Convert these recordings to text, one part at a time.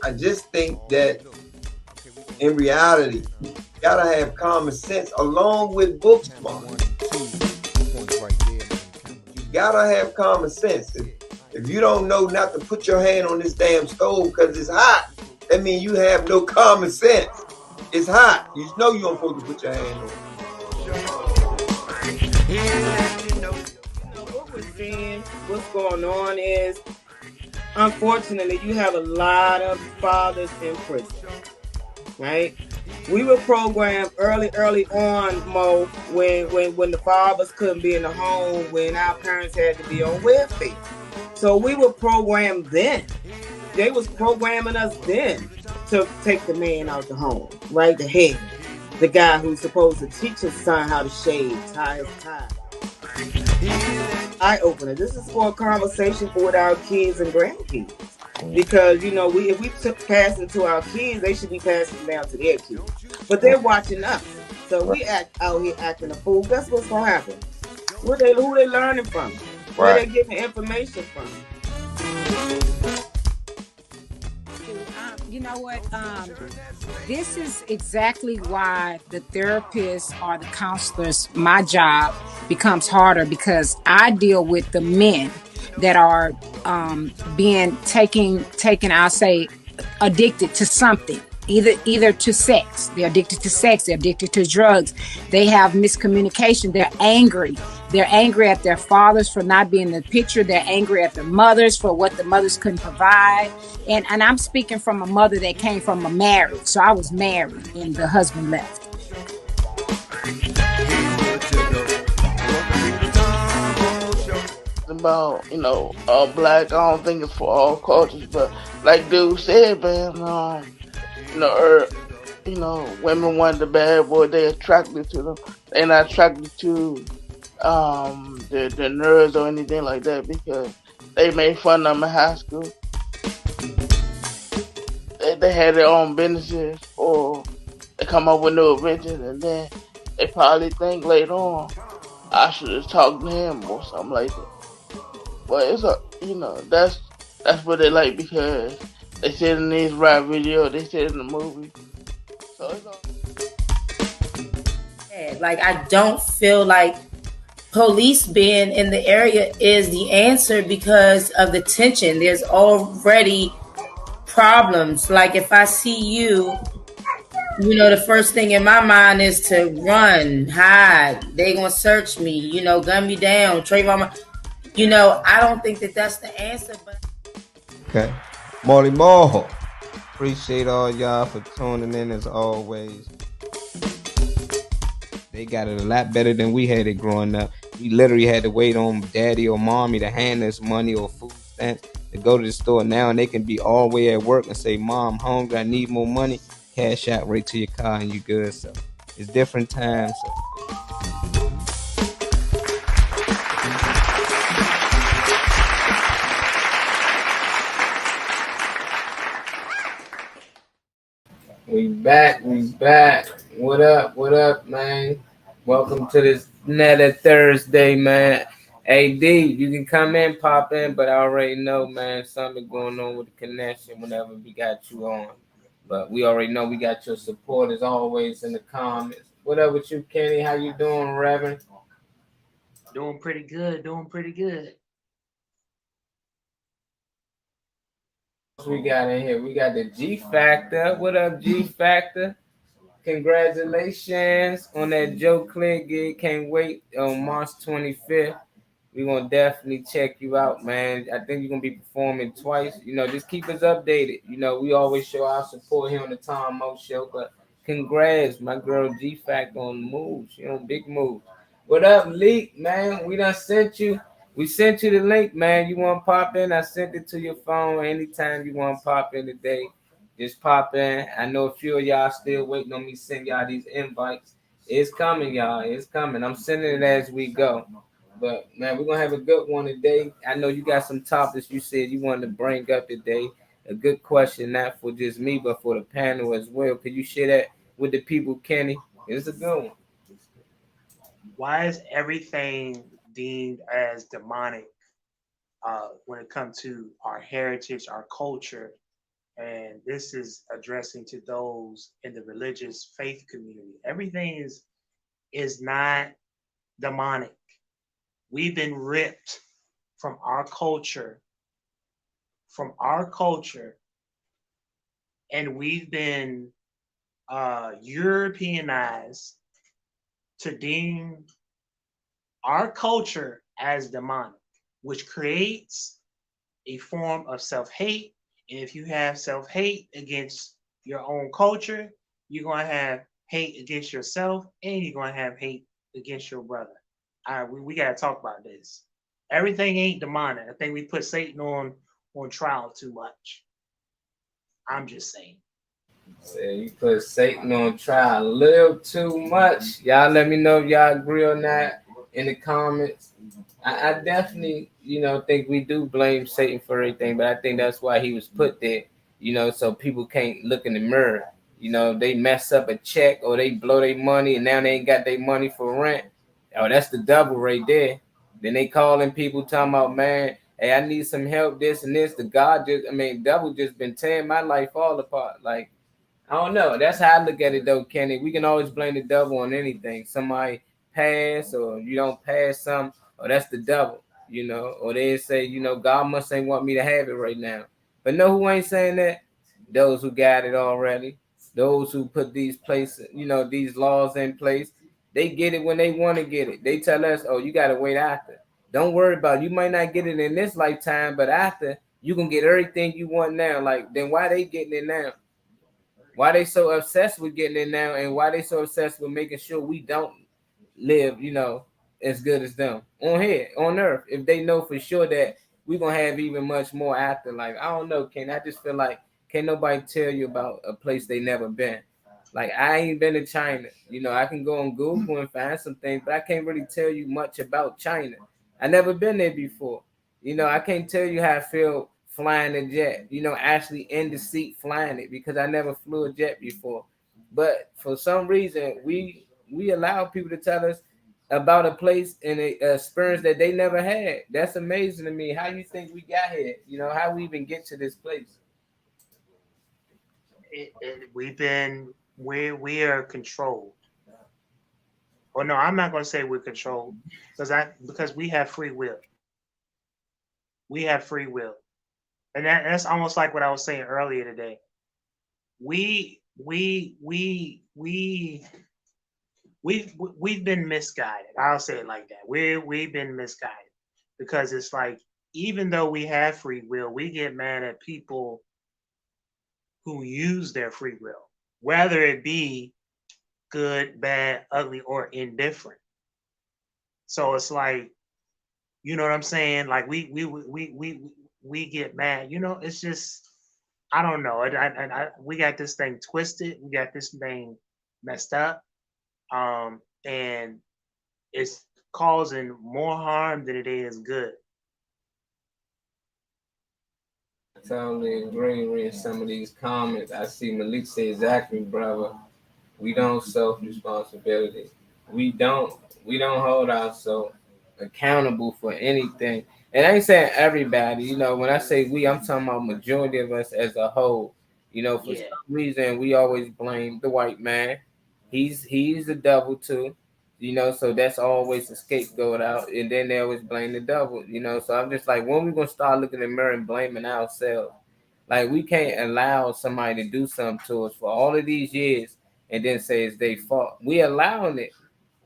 I just think that in reality, you gotta have common sense along with book smart. You gotta have common sense. If you don't know not to put your hand on this damn stove because it's hot, that means you have no common sense. It's hot. You know you don't supposed to put your hand on it. What we're seeing, what's going on is, unfortunately, you have a lot of fathers in prison, right? We were programmed early on, Mo, when the fathers couldn't be in the home, when our parents had to be on welfare. So we were programmed then. They was programming us then to take the man out the home, right? The head, the guy who's supposed to teach his son how to shave, tie his tie. Eye opener. This is for a conversation for with our kids and grandkids. Because we if we pass it to our kids, they should be passing it down to their kids. But they're watching us, so we act out here acting a fool. Guess what's gonna happen? Who they learning from? Where they getting the information from? You know what? This is exactly why the therapists or the counselors, my job becomes harder, because I deal with the men that are being taken, I'll say, addicted to something. Either to sex, they're addicted to sex, they're addicted to drugs, they have miscommunication, they're angry at their fathers for not being in the picture, they're angry at the mothers for what the mothers couldn't provide. And I'm speaking from a mother that came from a marriage. So I was married and the husband left. About black. I don't think it's for all cultures, but like dude said, man, women want the bad boy. They attracted to them. They're not attracted to the nerds or anything like that, because they made fun of them in high school. They had their own businesses, or they come up with new inventions, and then they probably think later on, I should have talked to him or something like that. But it's that's what they like, because they said in these rap videos, they said in the movie. So it's all. Like, I don't feel like police being in the area is the answer because of the tension. There's already problems. Like, if I see you, the first thing in my mind is to run, hide. They gonna search me, gun me down, Trayvon. I don't think that that's the answer. But okay, Molly Moho. Appreciate all y'all for tuning in as always. They got it a lot better than we had it growing up. We literally had to wait on daddy or mommy to hand us money or food stamps to go to the store. Now, and they can be all the way at work and say, "Mom, hungry, I need more money." Cash out right to your car and you good. So it's different times. So. We back. What up, man? Welcome to this another Thursday, man. AD, you can come in, pop in, but I already know, man, something going on with the connection whenever we got you on. But we already know we got your support as always in the comments. What up with you, Kenny? How you doing, Reverend? Doing pretty good. We got in here. We got the G Factor. What up, G Factor? Congratulations on that Joe Clear gig. Can't wait on March 25th. We're going to definitely check you out, man. I think you're going to be performing twice. Just keep us updated. We always show our support here on the Tom Mo Show. But congrats, my girl G Factor on the move. She on big moves. What up, Leak, man? We done sent you. We sent you the link, man. You want to pop in? I sent it to your phone. Anytime you want to pop in today, just pop in. I know a few of y'all still waiting on me to send y'all these invites. It's coming, y'all. It's coming. I'm sending it as we go. But, man, we're going to have a good one today. I know you got some topics you said you wanted to bring up today. A good question, not for just me, but for the panel as well. Could you share that with the people, Kenny? It's a good one. Why is everything deemed as demonic when it comes to our heritage, our culture? And this is addressing to those in the religious faith community. Everything is not demonic. We've been ripped from our culture, from our culture, and we've been Europeanized to deem our culture as demonic, which creates a form of self hate. And if you have self hate against your own culture, you're going to have hate against yourself and you're going to have hate against your brother. All right, we got to talk about this. Everything ain't demonic. I think we put Satan on trial too much. I'm just saying. Yeah, you put Satan on trial a little too much. Y'all let me know if y'all agree on that in the comments. I definitely, think we do blame Satan for everything, but I think that's why he was put there, so people can't look in the mirror. They mess up a check or they blow their money and now they ain't got their money for rent. Oh, that's the devil right there. Then they calling people talking about, man, hey, I need some help, this and this. Devil just been tearing my life all apart. Like, I don't know. That's how I look at it, though, Kenny. We can always blame the devil on anything. Somebody pass, or you don't pass something, or that's the devil, Or they say, God must ain't want me to have it right now. But know who ain't saying that? Those who got it already. Those who put these places, these laws in place. They get it when they want to get it. They tell us, oh, you got to wait after. Don't worry about it. You might not get it in this lifetime, but after, you can get everything you want now. Like, then why they getting it now? Why they so obsessed with getting it now, and why they so obsessed with making sure we don't live, as good as them on here on earth, if they know for sure that we're gonna have even much more after. Like, I don't know, Ken. I just feel like can't nobody tell you about a place they never been. Like, I ain't been to China. I can go on Google and find some things, but I can't really tell you much about China. I never been there before. I can't tell you how I feel flying a jet, actually in the seat flying it, because I never flew a jet before. But for some reason, we allow people to tell us about a place and a experience that they never had. That's amazing to me. How you think we got here? How we even get to this place? We've been we are controlled. Or no, I'm not going to say we're controlled because we have free will. We have free will, and that's almost like what I was saying earlier today. We've been misguided. I'll say it like that. We've been misguided because it's like even though we have free will, we get mad at people who use their free will, whether it be good, bad, ugly, or indifferent. So it's like, you know what I'm saying? Like we get mad. It's just I don't know. We got this thing twisted. We got this thing messed up. And it's causing more harm than it is good. Totally agree with some of these comments. I see Malik say exactly, brother. We don't self responsibility. We don't we don't hold ourselves accountable for anything. And I ain't saying everybody, when I say we, I'm talking about majority of us as a whole. For Yeah. some reason we always blame the white man. He's the devil too. So that's always a scapegoat out, and then they always blame the devil. So I'm just like, when we gonna start looking in the mirror and blaming ourselves? Like, we can't allow somebody to do something to us for all of these years and then say it's their fault. We allowing it.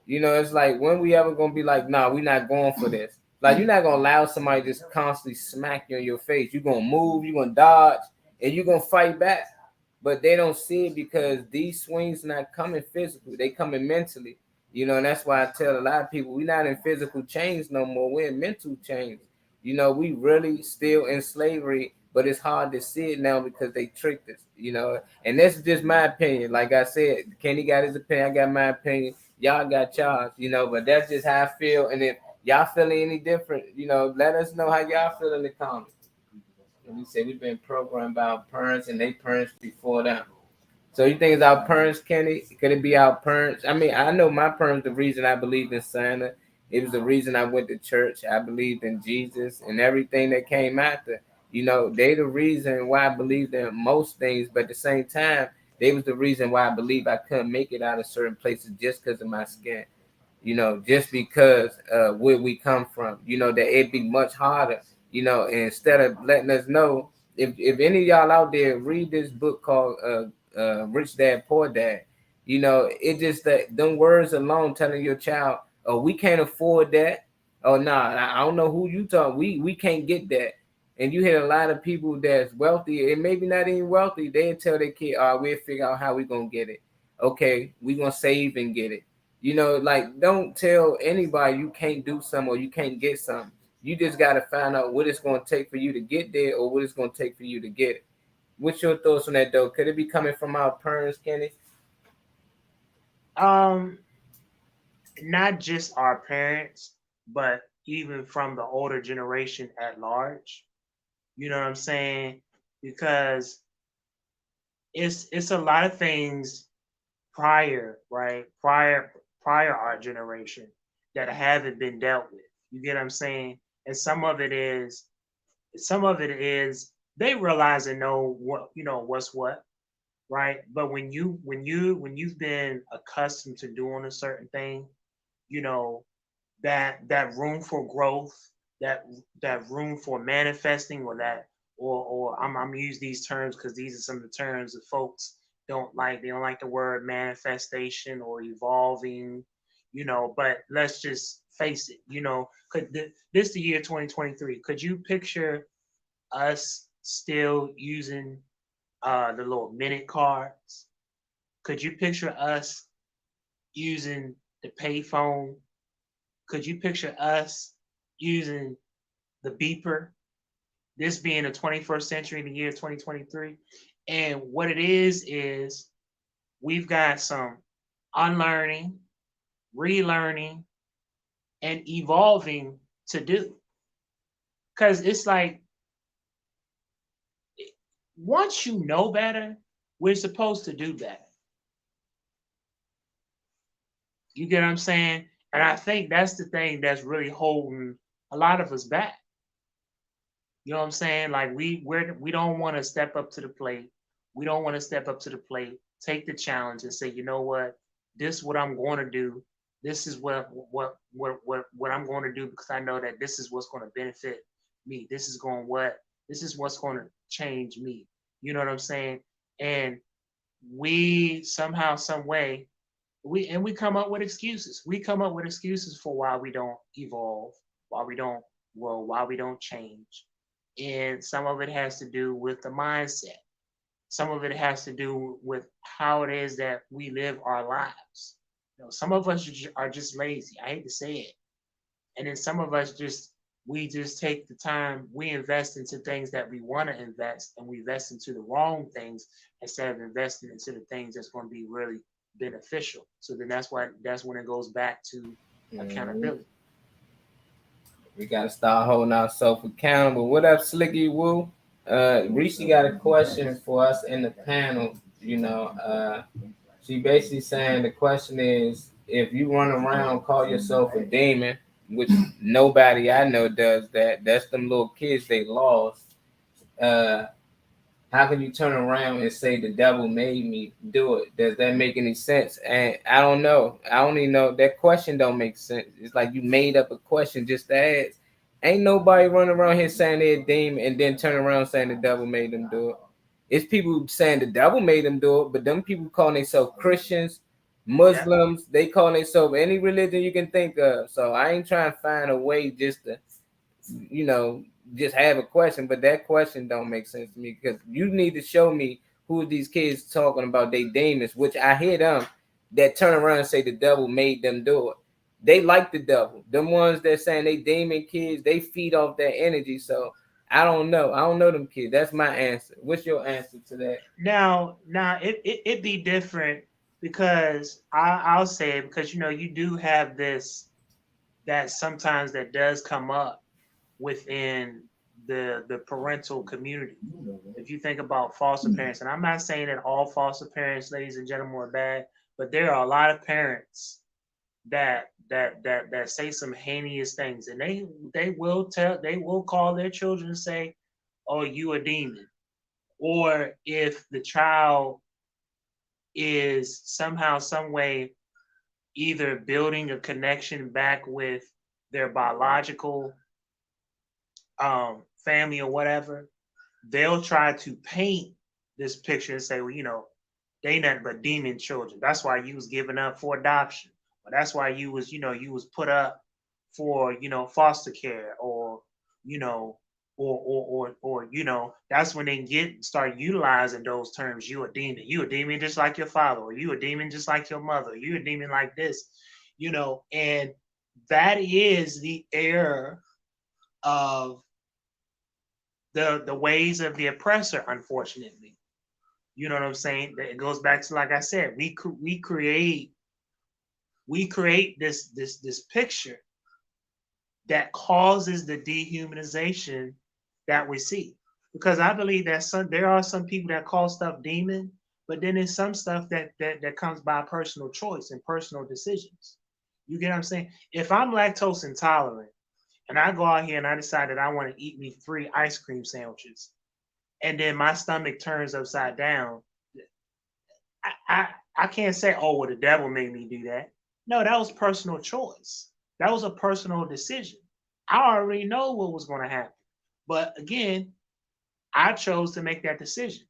It's like, when we ever gonna be like, nah, we not going for this. Like, you're not gonna allow somebody just constantly smack you in your face. You're gonna move, you're gonna dodge, and you're gonna fight back. But they don't see it because these swings not coming physically, they coming mentally. And that's why I tell a lot of people, we're not in physical chains no more, we're in mental chains. We really still in slavery, but it's hard to see it now because they tricked us, and that's just my opinion. Like I said, Kenny got his opinion, I got my opinion, y'all got y'all, but that's just how I feel. And if y'all feeling any different, let us know how y'all feel in the comments. And we say we've been programmed by our parents and they parents before them. So you think it's our parents, Kenny? Could it be our parents? I mean, I know my parents, the reason I believed in Santa, it was the reason I went to church. I believed in Jesus and everything that came after. You know, they the reason why I believed in most things, but at the same time, they was the reason why I believe I couldn't make it out of certain places just because of my skin. You know, just because where we come from, you know, that it'd be much harder, you know, and instead of letting us know, if any of y'all out there read this book called Rich Dad Poor Dad, you know, it just that them words alone telling your child, oh, we can't afford that. Oh, nah, I don't know who you talk. We can't get that. And you hear a lot of people that's wealthy and maybe not even wealthy, they tell their kid, all right, we'll figure out how we gonna get it. Okay, we gonna save and get it. You know, like don't tell anybody you can't do something or you can't get something. You just gotta find out what it's gonna take for you to get there or what it's gonna take for you to get it. What's your thoughts on that though? Could it be coming from our parents, Kenny? Um, not just our parents, but even from the older generation at large. You know what I'm saying? Because it's a lot of things prior, right? Prior our generation that haven't been dealt with. You get what I'm saying? And some of it is they realize and know what what's what, right? But when you've been accustomed to doing a certain thing, you know, that room for growth, that that room for manifesting, or that or I'm use these terms because these are some of the terms that folks don't like. They don't like the word manifestation or evolving, but let's just face it, this the year 2023. Could you picture us still using the little minute cards? Could you picture us using the payphone? Could you picture us using the beeper? This being the 21st century, the year 2023. And what it is we've got some unlearning, relearning, and evolving to do. Because it's like, once you know better, we're supposed to do better. You get what I'm saying? And I think that's the thing that's really holding a lot of us back. You know what I'm saying? Like we don't want to step up to the plate. We don't want to step up to the plate, take the challenge, and say, you know what, this is what I'm going to do. This is what I'm going to do because I know that this is what's going to benefit me. This is what's going to change me. You know what I'm saying? And we somehow, some way, we come up with excuses. We come up with excuses for why we don't evolve, why we don't why we don't change. And some of it has to do with the mindset. Some of it has to do with how it is that we live our lives. Some of us are just lazy. I hate to say it. And then some of us we just take the time, we invest into things that we want to invest, and we invest into the wrong things instead of investing into the things that's going to be really beneficial. So then that's when it goes back to accountability. We gotta start holding ourselves accountable. What up, Slicky Woo? Reese got a question for us in the panel. You know, she basically saying the question is, if you run around call yourself a demon, which nobody I know does that. That's them little kids they lost. Uh, how can you turn around and say the devil made me do it? Does that make any sense? And I don't know. I don't even know. That question don't make sense. It's like you made up a question just to ask. Ain't nobody running around here saying they're a demon and then turn around saying the devil made them do it. It's people saying the devil made them do it, but them people calling themselves Christians, Yeah. Muslims, they call themselves any religion you can think of. So I ain't trying to find a way just to, you know, just have a question, but that question don't make sense to me because you need to show me who these kids talking about they demons, which I hear them that turn around and say the devil made them do it. They like the devil. Them ones that saying they demon kids, they feed off that energy. So I don't know. I don't know them kids. That's my answer. What's your answer to that? Now it be different because I'll say it because you do have this that sometimes that does come up within the parental community. If you think about foster parents, and I'm not saying that all foster parents, ladies and gentlemen, are bad, but there are a lot of parents that say some heinous things, and they will call their children and say, oh, you a demon. Or if the child is somehow, some way, either building a connection back with their biological family or whatever, they'll try to paint this picture and say, well, they nothing but demon children. That's why you was given up for adoption. Or that's why you was put up for, foster care, or, you know, that's when they start utilizing those terms. You a demon. You a demon just like your father, or you a demon just like your mother. You a demon like this, and that is the error of the ways of the oppressor, unfortunately. You know what I'm saying? It goes back to, like I said, we create this picture that causes the dehumanization that we see. Because I believe that there are some people that call stuff demon, but then there's some stuff that comes by personal choice and personal decisions. You get what I'm saying? If I'm lactose intolerant and I go out here and I decide that I want to eat me 3 ice cream sandwiches, and then my stomach turns upside down, I can't say, oh, well, the devil made me do that. No, that was personal choice. That was a personal decision. I already know what was going to happen. But again, I chose to make that decision.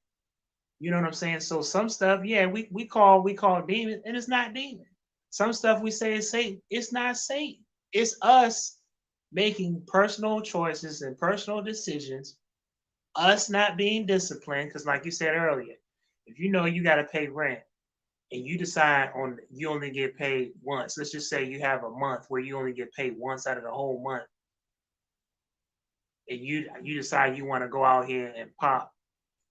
You know what I'm saying? So some stuff, yeah, we call demon, and it's not demon. Some stuff we say is Satan. It's not Satan. It's us making personal choices and personal decisions, us not being disciplined, because like you said earlier, if you know you got to pay rent and you decide on you only get paid once, let's just say you have a month where you only get paid once out of the whole month, and you decide you want to go out here and pop,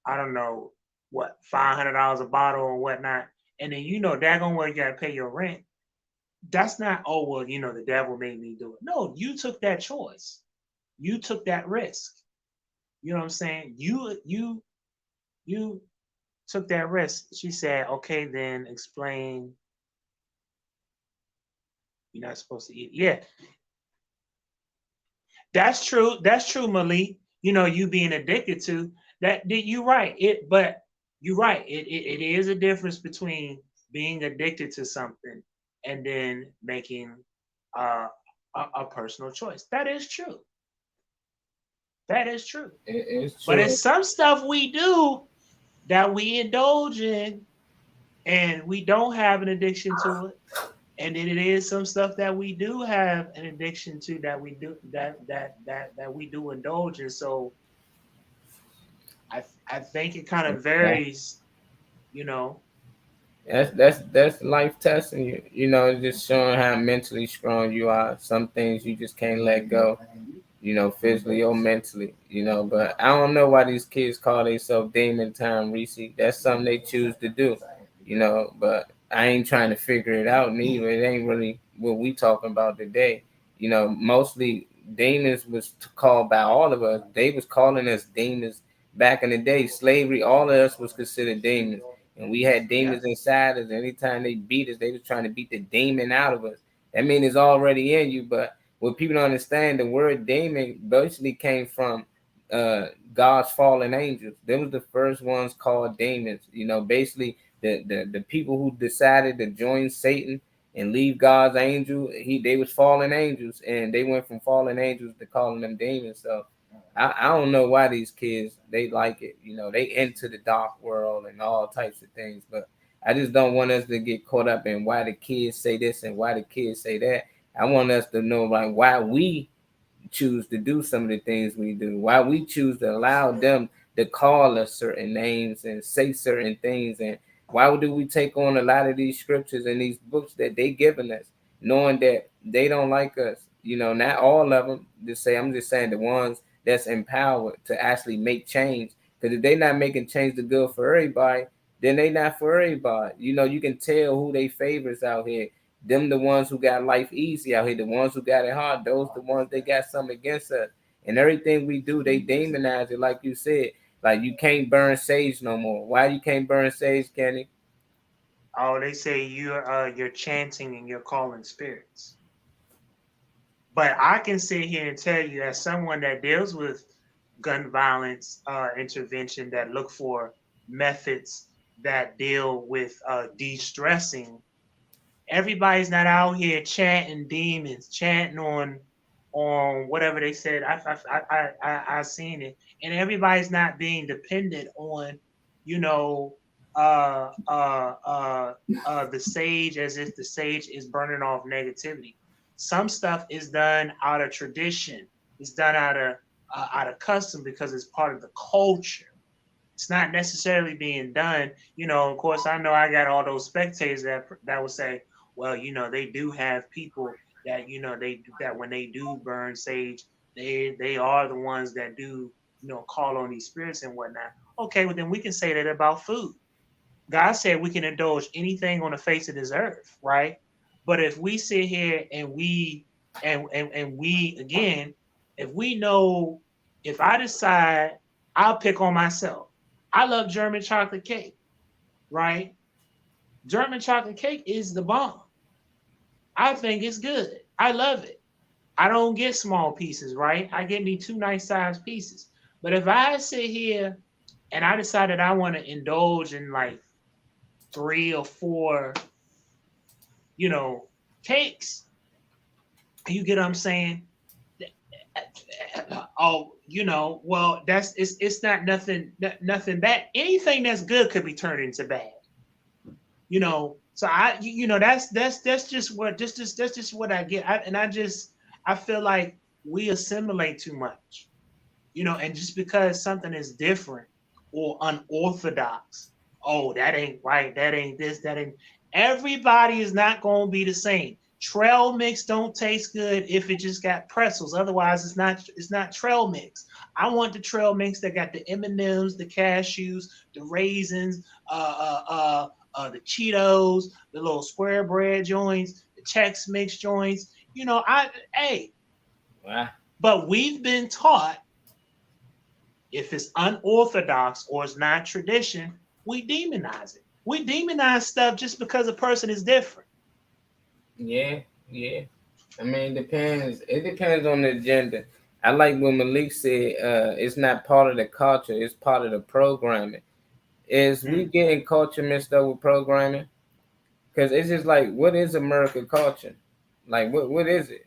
I don't know what, $500 a bottle or whatnot, and then daggone well you got to pay your rent. That's not, oh well, the devil made me do it. No, you took that choice. You took that risk. You know what I'm saying? You took that risk. She said, okay, then explain. You're not supposed to eat. Yeah, that's true. That's true, Malik. You being addicted to that. You're right. But you're right. It is a difference between being addicted to something and then making uh, a personal choice. That is true. That is true. It's But true. it's some stuff we do that we indulge in, and we don't have an addiction to it. And then it is some stuff that we do have an addiction to, that we do indulge in. So I think it kind of Yeah. varies, you know. That's life testing you. Just showing how mentally strong you are. Some things you just can't let go, physically or mentally, But I don't know why these kids call themselves Demon Time, Reese. That's something they choose to do, But I ain't trying to figure it out neither. It ain't really what we talking about today. Mostly demons was called by all of us. They was calling us demons back in the day. Slavery, all of us was considered demons. And we had Yeah. demons inside us. Anytime they beat us, they was trying to beat the demon out of us. That means it's already in you, but what people don't understand, the word demon basically came from God's fallen angels. They was the first ones called demons. Basically the people who decided to join Satan and leave God's angel, they was fallen angels, and they went from fallen angels to calling them demons. So I don't know why these kids they like it. They into the dark world and all types of things, but I just don't want us to get caught up in why the kids say this and why the kids say that. I want us to know like why we choose to do some of the things we do, why we choose to allow them to call us certain names and say certain things, and why do we take on a lot of these scriptures and these books that they given us, knowing that they don't like us. Not all of them. I'm just saying the ones that's empowered to actually make change. Because if they not making change to good for everybody, then they not for everybody. You can tell who they favorites out here. Them the ones who got life easy out here, the ones who got it hard, those the ones they got something against us. And everything we do, they demonize it, like you said. Like you can't burn sage no more. Why you can't burn sage, Kenny? Oh, they say you're chanting and you're calling spirits. But I can sit here and tell you, as someone that deals with gun violence intervention that look for methods that deal with de-stressing. Everybody's not out here chanting demons, chanting on whatever they said. I seen it, and everybody's not being dependent on, you know, uh, uh, uh, the sage as if the sage is burning off negativity. Some stuff is done out of tradition. It's done out of custom because it's part of the culture. It's not necessarily being done. Of course, I know I got all those spectators that will say, well, they do have people that that when they do burn sage, they are the ones that do call on these spirits and whatnot. Okay, well then we can say that about food. God said we can indulge anything on the face of this earth, right? But if we sit here and we again, if we know, if I decide I'll pick on myself. I love German chocolate cake, right? German chocolate cake is the bomb. I think it's good. I love it. I don't get small pieces, right? I get me two nice sized pieces. But if I sit here and I decided I want to indulge in like three or four, you know, cakes, you get what I'm saying? Oh, well, it's not nothing bad. Anything that's good could be turned into bad. So that's just what that's just what I get. I feel like we assimilate too much. And just because something is different or unorthodox, oh, that ain't right, that ain't this, that ain't. Everybody is not going to be the same. Trail mix don't taste good if it just got pretzels. Otherwise, it's not trail mix. I want the trail mix that got the M&Ms, the cashews, the raisins, the Cheetos, the little square bread joints, the Chex Mix joints. Hey, Wow. but we've been taught if it's unorthodox or it's not tradition, we demonize it. We demonize stuff just because a person is different. Yeah, yeah. I mean, depends. It depends on the agenda. I like what Malik said. It's not part of the culture. It's part of the programming. Is we Hmm. getting culture mixed up with programming? Because it's just like, what is American culture? Like, what is it?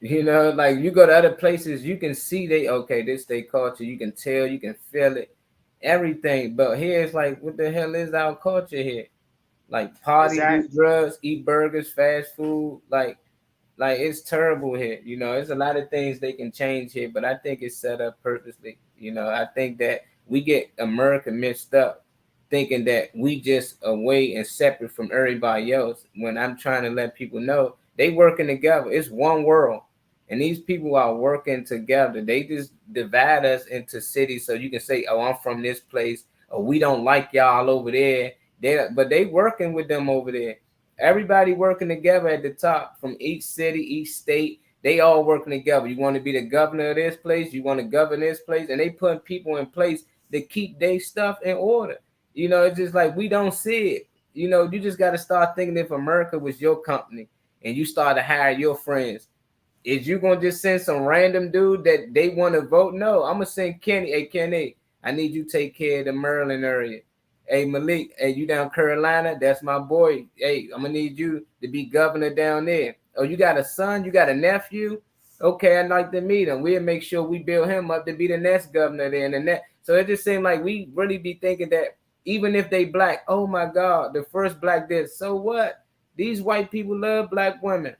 Like you go to other places, you can see they okay. This they culture. You can tell. You can feel it. Everything. But here it's like, what the hell is our culture here? Like party, do Exactly. drugs, eat burgers, fast food. Like it's terrible here. It's a lot of things they can change here, but I think it's set up purposely. I think that we get America mixed up, thinking that we just away and separate from everybody else. When I'm trying to let people know they working together, it's one world, and these people are working together. They just divide us into cities so you can say, "Oh, I'm from this place," or "We don't like y'all over there." But they working with them over there. Everybody working together at the top from each city, each state. They all working together. You want to be the governor of this place, you want to govern this place, and they putting people in place to keep their stuff in order. It's just like we don't see it. You just got to start thinking if America was your company and you start to hire your friends. Is you gonna just send some random dude that they want to vote? No, I'm gonna send Kenny. Hey Kenny, I need you to take care of the Maryland area. Hey Malik, hey, you down Carolina? That's my boy. Hey, I'm gonna need you to be governor down there. Oh, you got a son? You got a nephew? Okay, I'd like to meet him. We'll make sure we build him up to be the next governor there and the next. So it just seemed like we really be thinking that even if they black, oh my God, the first black did. So what? These white people love black women.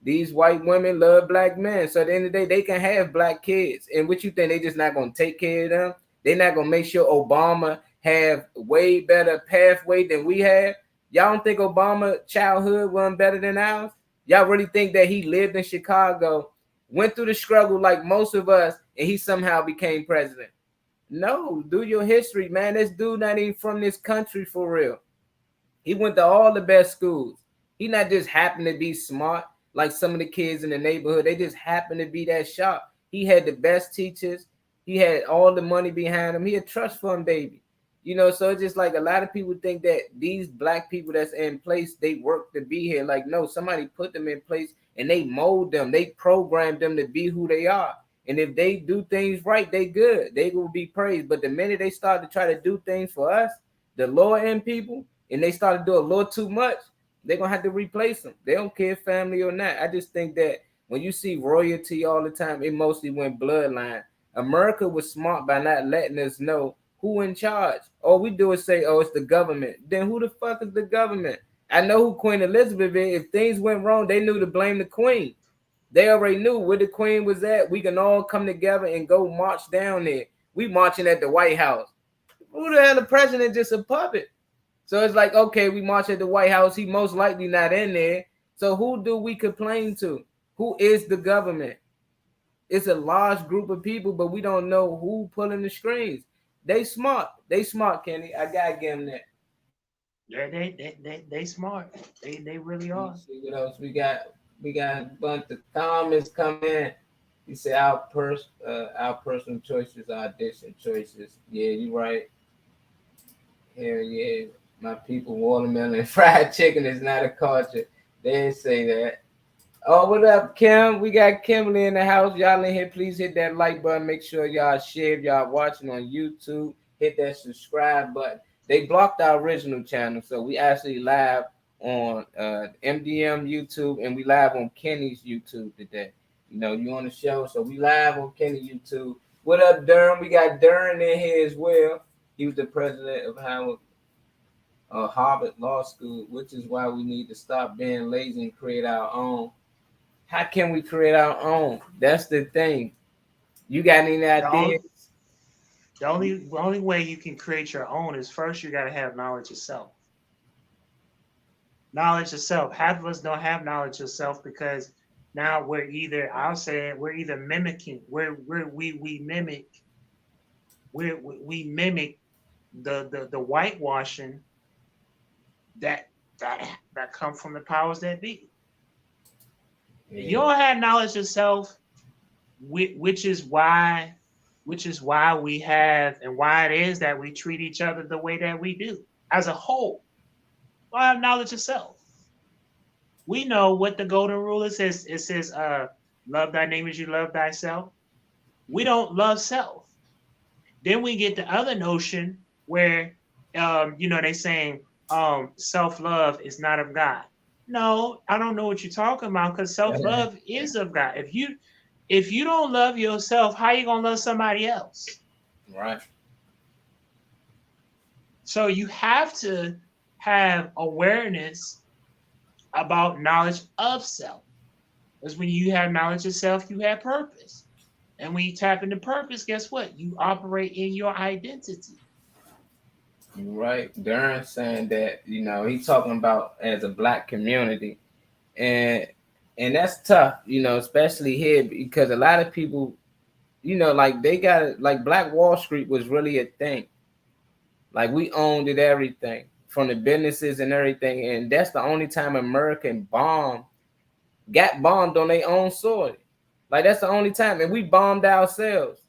These white women love black men. So at the end of the day, they can have black kids. And what you think, they just not gonna take care of them? They're not gonna make sure Obama have way better pathway than we have. Y'all don't think Obama childhood wasn't better than ours? Y'all really think that he lived in Chicago, went through the struggle like most of us, and he somehow became president? No, do your history, man. This dude not even from this country for real. He went to all the best schools. He not just happened to be smart like some of the kids in the neighborhood. They just happened to be that sharp. He had the best teachers. He had all the money behind him. He a trust fund baby. So it's just like a lot of people think that these black people that's in place, they work to be here. Like, no, somebody put them in place and they mold them. They programmed them to be who they are. And if they do things right, they good. They will be praised. But the minute they start to try to do things for us, the lower end people, and they start to do a little too much, they're gonna have to replace them. They don't care family or not. I just think that when you see royalty all the time, it mostly went bloodline. America was smart by not letting us know who in charge. All we do is say, "Oh, it's the government." Then who the fuck is the government? I know who Queen Elizabeth is. If things went wrong, they knew to blame the Queen. They already knew where the Queen was at. We can all come together and go march down there. We marching at the White House. Who the hell the president just a puppet? So it's like, okay, we march at the White House. He most likely not in there. So who do we complain to? Who is the government? It's a large group of people, but we don't know who pulling the strings. They smart. They smart, Kenny. I gotta give them that. Yeah, they smart. They really are. See what else we got? We got a bunch of comments coming in. You say our personal choices are different choices. Yeah, you right. Hell yeah. My people, watermelon and fried chicken is not a culture. They didn't say that. Oh, what up, Kim? We got Kimberly in the house. Y'all in here, please hit that like button. Make sure y'all share. If y'all watching on YouTube, hit that subscribe button. They blocked our original channel, so we actually live on MDM YouTube, and we live on Kenny's YouTube today. You know, you on the show, so we live on Kenny YouTube. What up, Durham? We got Durham in here as well. He was the president of Harvard Law School, which is why we need to stop being lazy and create our own. How can we create our own? That's the thing. You got any ideas? The only way you can create your own is first you got to have knowledge of self. Knowledge of self. Half of us don't have knowledge of self because now we're either, I'll say it, we're either mimicking, we mimic the whitewashing that come from the powers that be. Yeah. You don't have knowledge of self, which is why we have and why it is that we treat each other the way that we do as a whole. I have knowledge of self. We know what the golden rule is. It says, love thy neighbor as you love thyself. We don't love self. Then we get the other notion where, they saying self-love is not of God. No, I don't know what you're talking about because self-love is of God. If you don't love yourself, how you gonna love somebody else? Right. So you have to have awareness about knowledge of self. Because when you have knowledge of self, you have purpose. And when you tap into purpose, guess what? You operate in your identity. You're right. Darren saying that, he's talking about as a black community. And that's tough, especially here because a lot of people, like they got it, like Black Wall Street was really a thing. Like we owned it, everything from the businesses and everything. And that's the only time American got bombed on their own soil. Like that's the only time. And we bombed ourselves.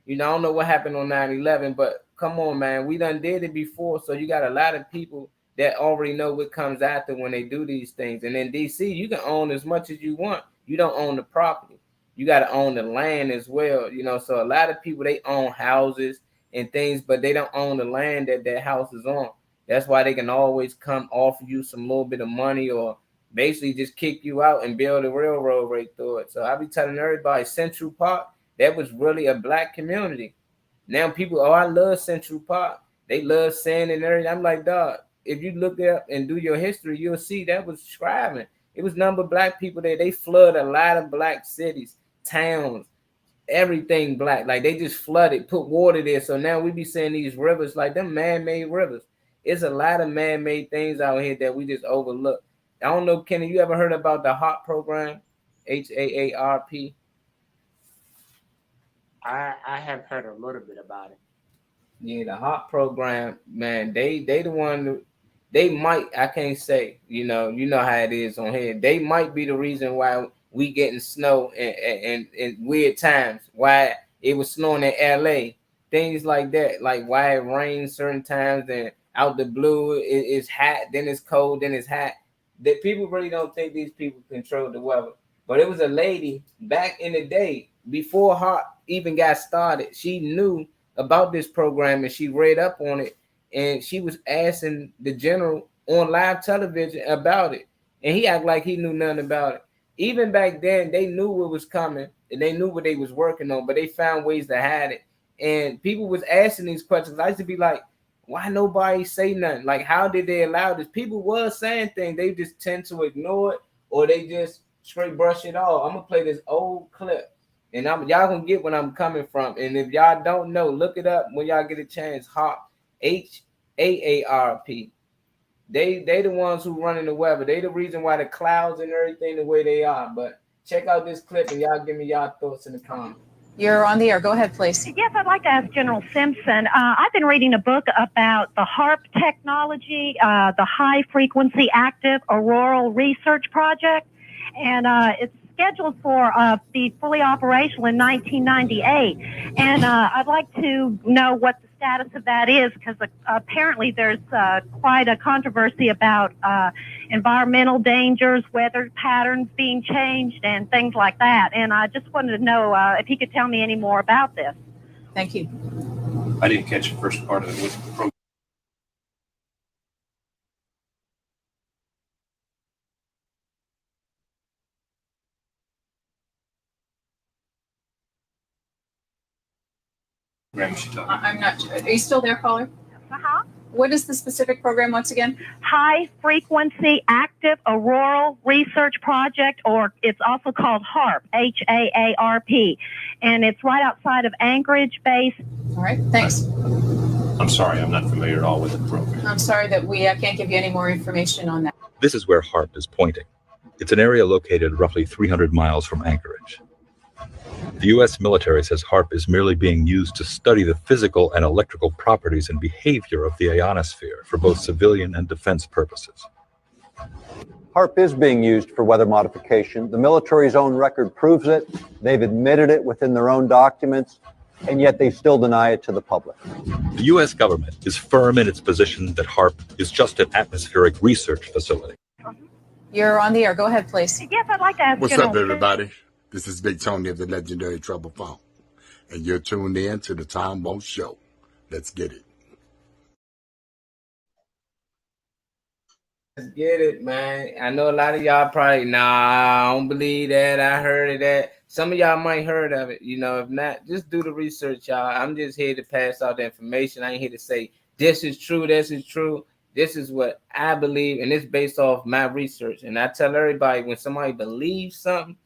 I don't know what happened on 9/11, but come on, man. We done did it before. So you got a lot of people that already know what comes after when they do these things. And in DC, you can own as much as you want. You don't own the property. You got to own the land as well. So a lot of people, they own houses and things, but they don't own the land that their house is on. That's why they can always come offer you some little bit of money or basically just kick you out and build a railroad right through it. So I be telling everybody, Central Park, that was really a black community. Now people, I love Central Park. They love sand and everything. I'm like, dog, if you look up and do your history, you'll see that was scribing. It was number of black people there. They flood a lot of black cities, towns, everything black. Like they just flooded, put water there. So now we be seeing these rivers, like them man-made rivers. It's a lot of man-made things out here that we just overlook. I don't know, Kenny, you ever heard about the HAARP program? HAARP? I have heard a little bit about it. Yeah, the HAARP program, man, they the one, they might, I can't say, you know how it is on here. They might be the reason why we getting snow and weird times, why it was snowing in LA, things like that, like why it rains certain times and out the blue it's hot, then it's cold, then it's hot. That people really don't think these people control the weather. But it was a lady back in the day. before Hart even got started, she knew about this program and she read up on it, and she was asking the general on live television about it, and he acted like he knew nothing about it. Even back then, they knew what was coming and they knew what they was working on, but they found ways to hide it. And people was asking these questions. I used to be like, why nobody say nothing? Like, how did they allow this? People was saying things, they just tend to ignore it, or they just straight brush it off. I'm gonna play this old clip, and y'all gonna get what I'm coming from. And if y'all don't know, look it up when y'all get a chance. HAARP, HAARP. They the ones who running the weather. They the reason why the clouds and everything the way they are. But check out this clip and y'all give me y'all thoughts in the comments. You're on the air. Go ahead, please. Yes, I'd like to ask General Simpson. I've been reading a book about the HAARP technology, the High Frequency Active Auroral Research Project, and it's scheduled for be fully operational in 1998. And I'd like to know what the status of that is, because apparently there's quite a controversy about environmental dangers, weather patterns being changed, and things like that. And I just wanted to know if he could tell me any more about this. Thank you. I didn't catch the first part of it. What's the program? I'm not. Are you still there, caller? Uh-huh. What is the specific program once again? High Frequency Active Auroral Research Project, or it's also called HAARP, HAARP, and it's right outside of Anchorage Base. All right, thanks. I'm sorry, I'm not familiar at all with the program. I'm sorry that we can't give you any more information on that. This is where HAARP is pointing. It's an area located roughly 300 miles from Anchorage. The U.S. military says HAARP is merely being used to study the physical and electrical properties and behavior of the ionosphere for both civilian and defense purposes. HAARP is being used for weather modification. The military's own record proves it. They've admitted it within their own documents, and yet they still deny it to the public. The U.S. government is firm in its position that HAARP is just an atmospheric research facility. You're on the air. Go ahead, please. Yes, I'd like to ask What's up, everybody? This is Big Tony of the legendary Trouble Phone, and you're tuned in to the Tom Bone Show. Let's get it. Let's get it, man. I know a lot of y'all probably, I don't believe that. I heard of that. Some of y'all might heard of it. You know, if not, just do the research, y'all. I'm just here to pass out the information. I ain't here to say this is true, this is true. This is what I believe, and it's based off my research. And I tell everybody, when somebody believes something,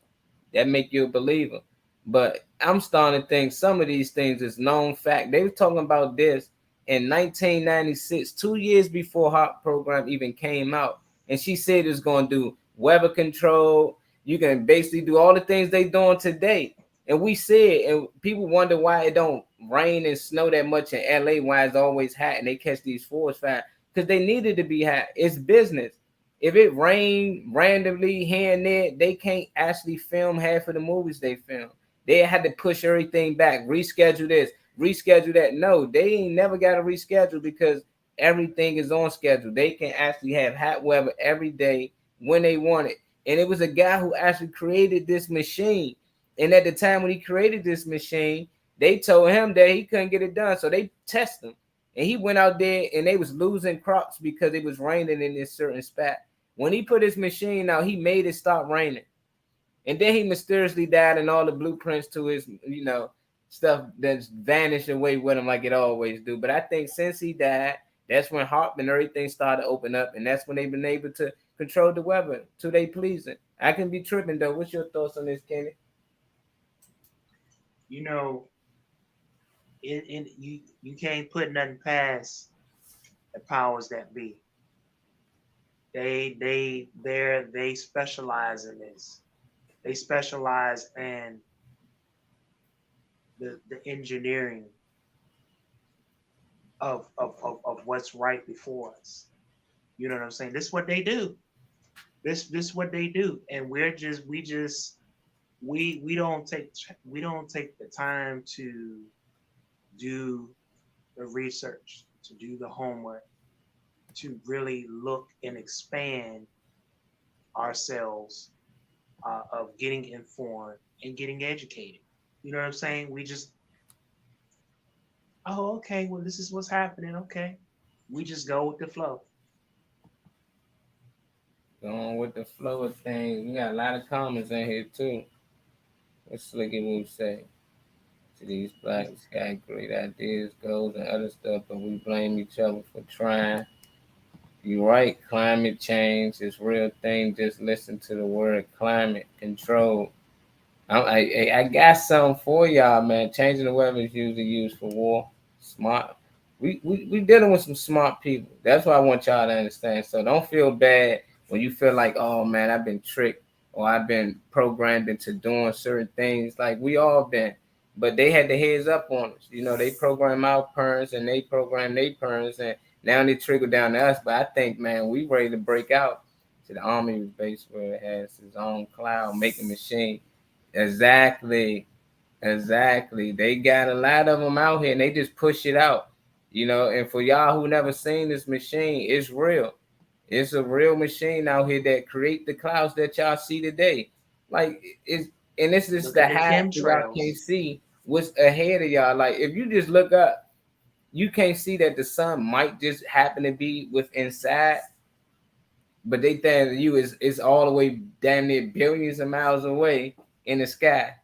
that make you a believer. But I'm starting to think some of these things is known fact. They were talking about this in 1996, 2 years before HAARP program even came out. And she said it's going to do weather control. You can basically do all the things they doing today. And we said, and people wonder why it don't rain and snow that much in LA, why it's always hot and they catch these forest fires. Because they needed to be hot. It's business. If it rained randomly here and there, they can't actually film half of the movies they film. They had to push everything back, reschedule this, reschedule that. No, they ain't never got to reschedule because everything is on schedule. They can actually have hot weather every day when they want it. And it was a guy who actually created this machine. And at the time when he created this machine, they told him that he couldn't get it done. So they tested him. And he went out there and they was losing crops because it was raining in this certain spot. When he put his machine out, he made it stop raining. And then he mysteriously died, and all the blueprints to his, stuff that's vanished away with him like it always do. But I think since he died, that's when HAARP and everything started to open up, and that's when they've been able to control the weather to their pleasing. I can be tripping, though. What's your thoughts on this, Kenny? You know, you can't put nothing past the powers that be. They specialize in this. They specialize in the engineering of what's right before us. You know what I'm saying? This is what they do. This is what they do, and we don't take the time to do the research, to do the homework, to really look and expand ourselves of getting informed and getting educated. You know what I'm saying? We just, oh, okay, well, this is what's happening. Okay. We just go with the flow. Going with the flow of things. We got a lot of comments in here too. Let's look at what we say. To these blacks got great ideas, goals, and other stuff, but we blame each other for trying. You're right. Climate change is a real thing. Just listen to the word climate control. I got something for y'all, man. Changing the weather is usually used for war. Smart. We dealing with some smart people. That's what I want y'all to understand. So don't feel bad when you feel like, oh man, I've been tricked or I've been programmed into doing certain things. Like we all been, but they had the heads up on us. You know, they program our parents and they program their parents, and now they trickle down to us. But I think, man, we ready to break out to the army base where it has its own cloud making machine. Exactly. Exactly. They got a lot of them out here and they just push it out. You know, and for y'all who never seen this machine, it's real. It's a real machine out here that create the clouds that y'all see today. Like it's and this is Look the at the half that y'all can't chemtrails. see what's ahead of y'all. Like if you just look up, you can't see that the sun might just happen to be with inside, but they think you is all the way damn near billions of miles away in the sky.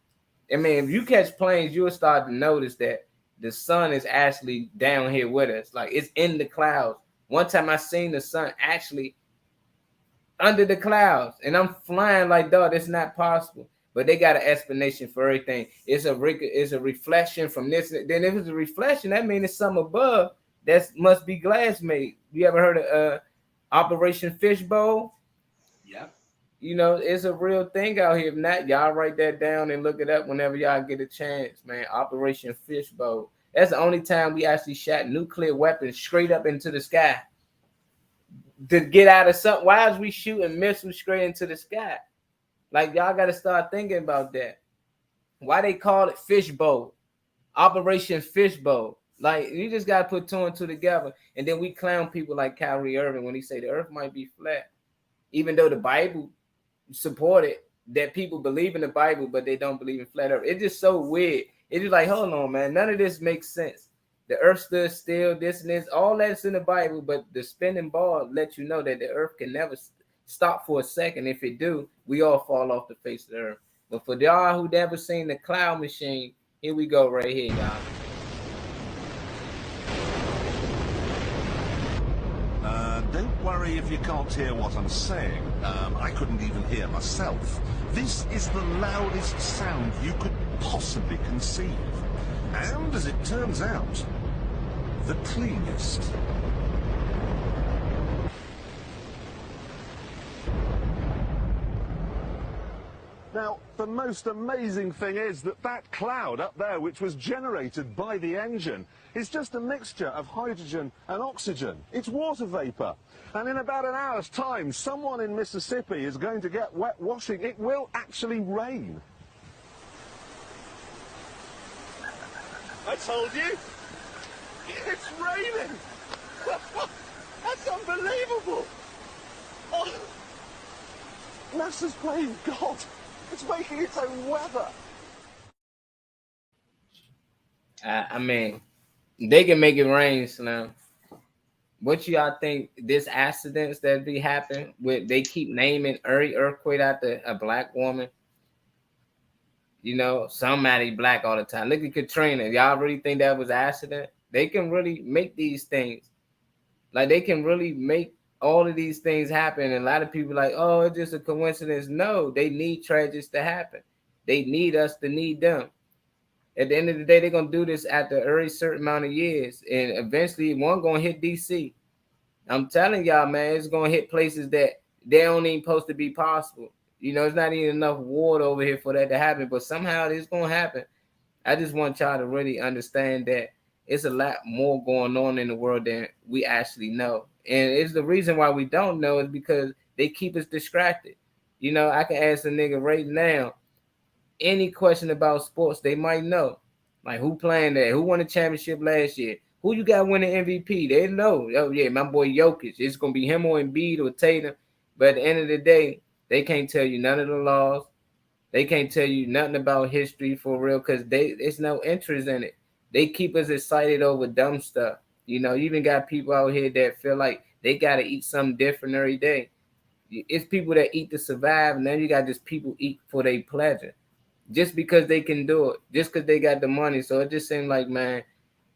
I mean, if you catch planes, you'll start to notice that the sun is actually down here with us. Like it's in the clouds. One time I seen the sun actually under the clouds, and I'm flying like, dog, that's not possible. But they got an explanation for everything. It's a reflection from this. Then if it's a reflection, that means it's something above that must be glass made. You ever heard of Operation Fishbowl? Yep. You know, it's a real thing out here. If not, y'all write that down and look it up whenever y'all get a chance, man. Operation Fishbowl. That's the only time we actually shot nuclear weapons straight up into the sky to get out of something. Why is we shooting missiles straight into the sky? Like y'all got to start thinking about that. Why they call it Fishbowl? Operation Fishbowl. Like you just got to put two and two together, and then we clown people like Kyrie Irving when he say the Earth might be flat, even though the Bible supported that people believe in the Bible, but they don't believe in flat earth. It's just so weird. It's just like, hold on, man. None of this makes sense. The earth stood still, this and this, all that's in the Bible, but the spinning ball lets you know that the earth can never stop for a second. If it do, we all fall off the face of the earth. But for y'all who never seen the cloud machine, here we go right here, y'all. Don't worry if you can't hear what I'm saying. I couldn't even hear myself. This is the loudest sound you could possibly conceive. And, as it turns out, the cleanest. Now, the most amazing thing is that that cloud up there, which was generated by the engine, is just a mixture of hydrogen and oxygen. It's water vapor. And in about an hour's time, someone in Mississippi is going to get wet washing. It will actually rain. I told you. It's raining. That's unbelievable. Oh. NASA's playing God. It's making its own weather. I mean, they can make it rain, Slim. What y'all think this accidents that be happening with? They keep naming every earthquake after a black woman. You know, somebody black all the time. Look at Katrina. Y'all really think that was an accident? They can really make these things. Like they can really make all of these things happen. And a lot of people like, oh, it's just a coincidence. No, they need tragedies to happen. They need us to need them. At the end of the day, they're gonna do this after a very certain amount of years, and eventually one gonna hit DC. I'm telling y'all, man, it's gonna hit places that they don't even supposed to be possible. You know, it's not even enough water over here for that to happen, but somehow it's gonna happen. I just want y'all to really understand that it's a lot more going on in the world than we actually know. And it's the reason why we don't know is because they keep us distracted. You know, I can ask a nigga right now any question about sports, they might know. Like who playing that? Who won the championship last year? Who you got winning MVP? They know. Oh yeah, my boy Jokic. It's gonna be him or Embiid or Tatum. But at the end of the day, they can't tell you none of the laws. They can't tell you nothing about history for real because it's no interest in it. They keep us excited over dumb stuff. You know, you even got people out here that feel like they gotta eat something different every day. It's people that eat to survive, and then you got just people eat for their pleasure, just because they can do it, just because they got the money. So it just seems like, man,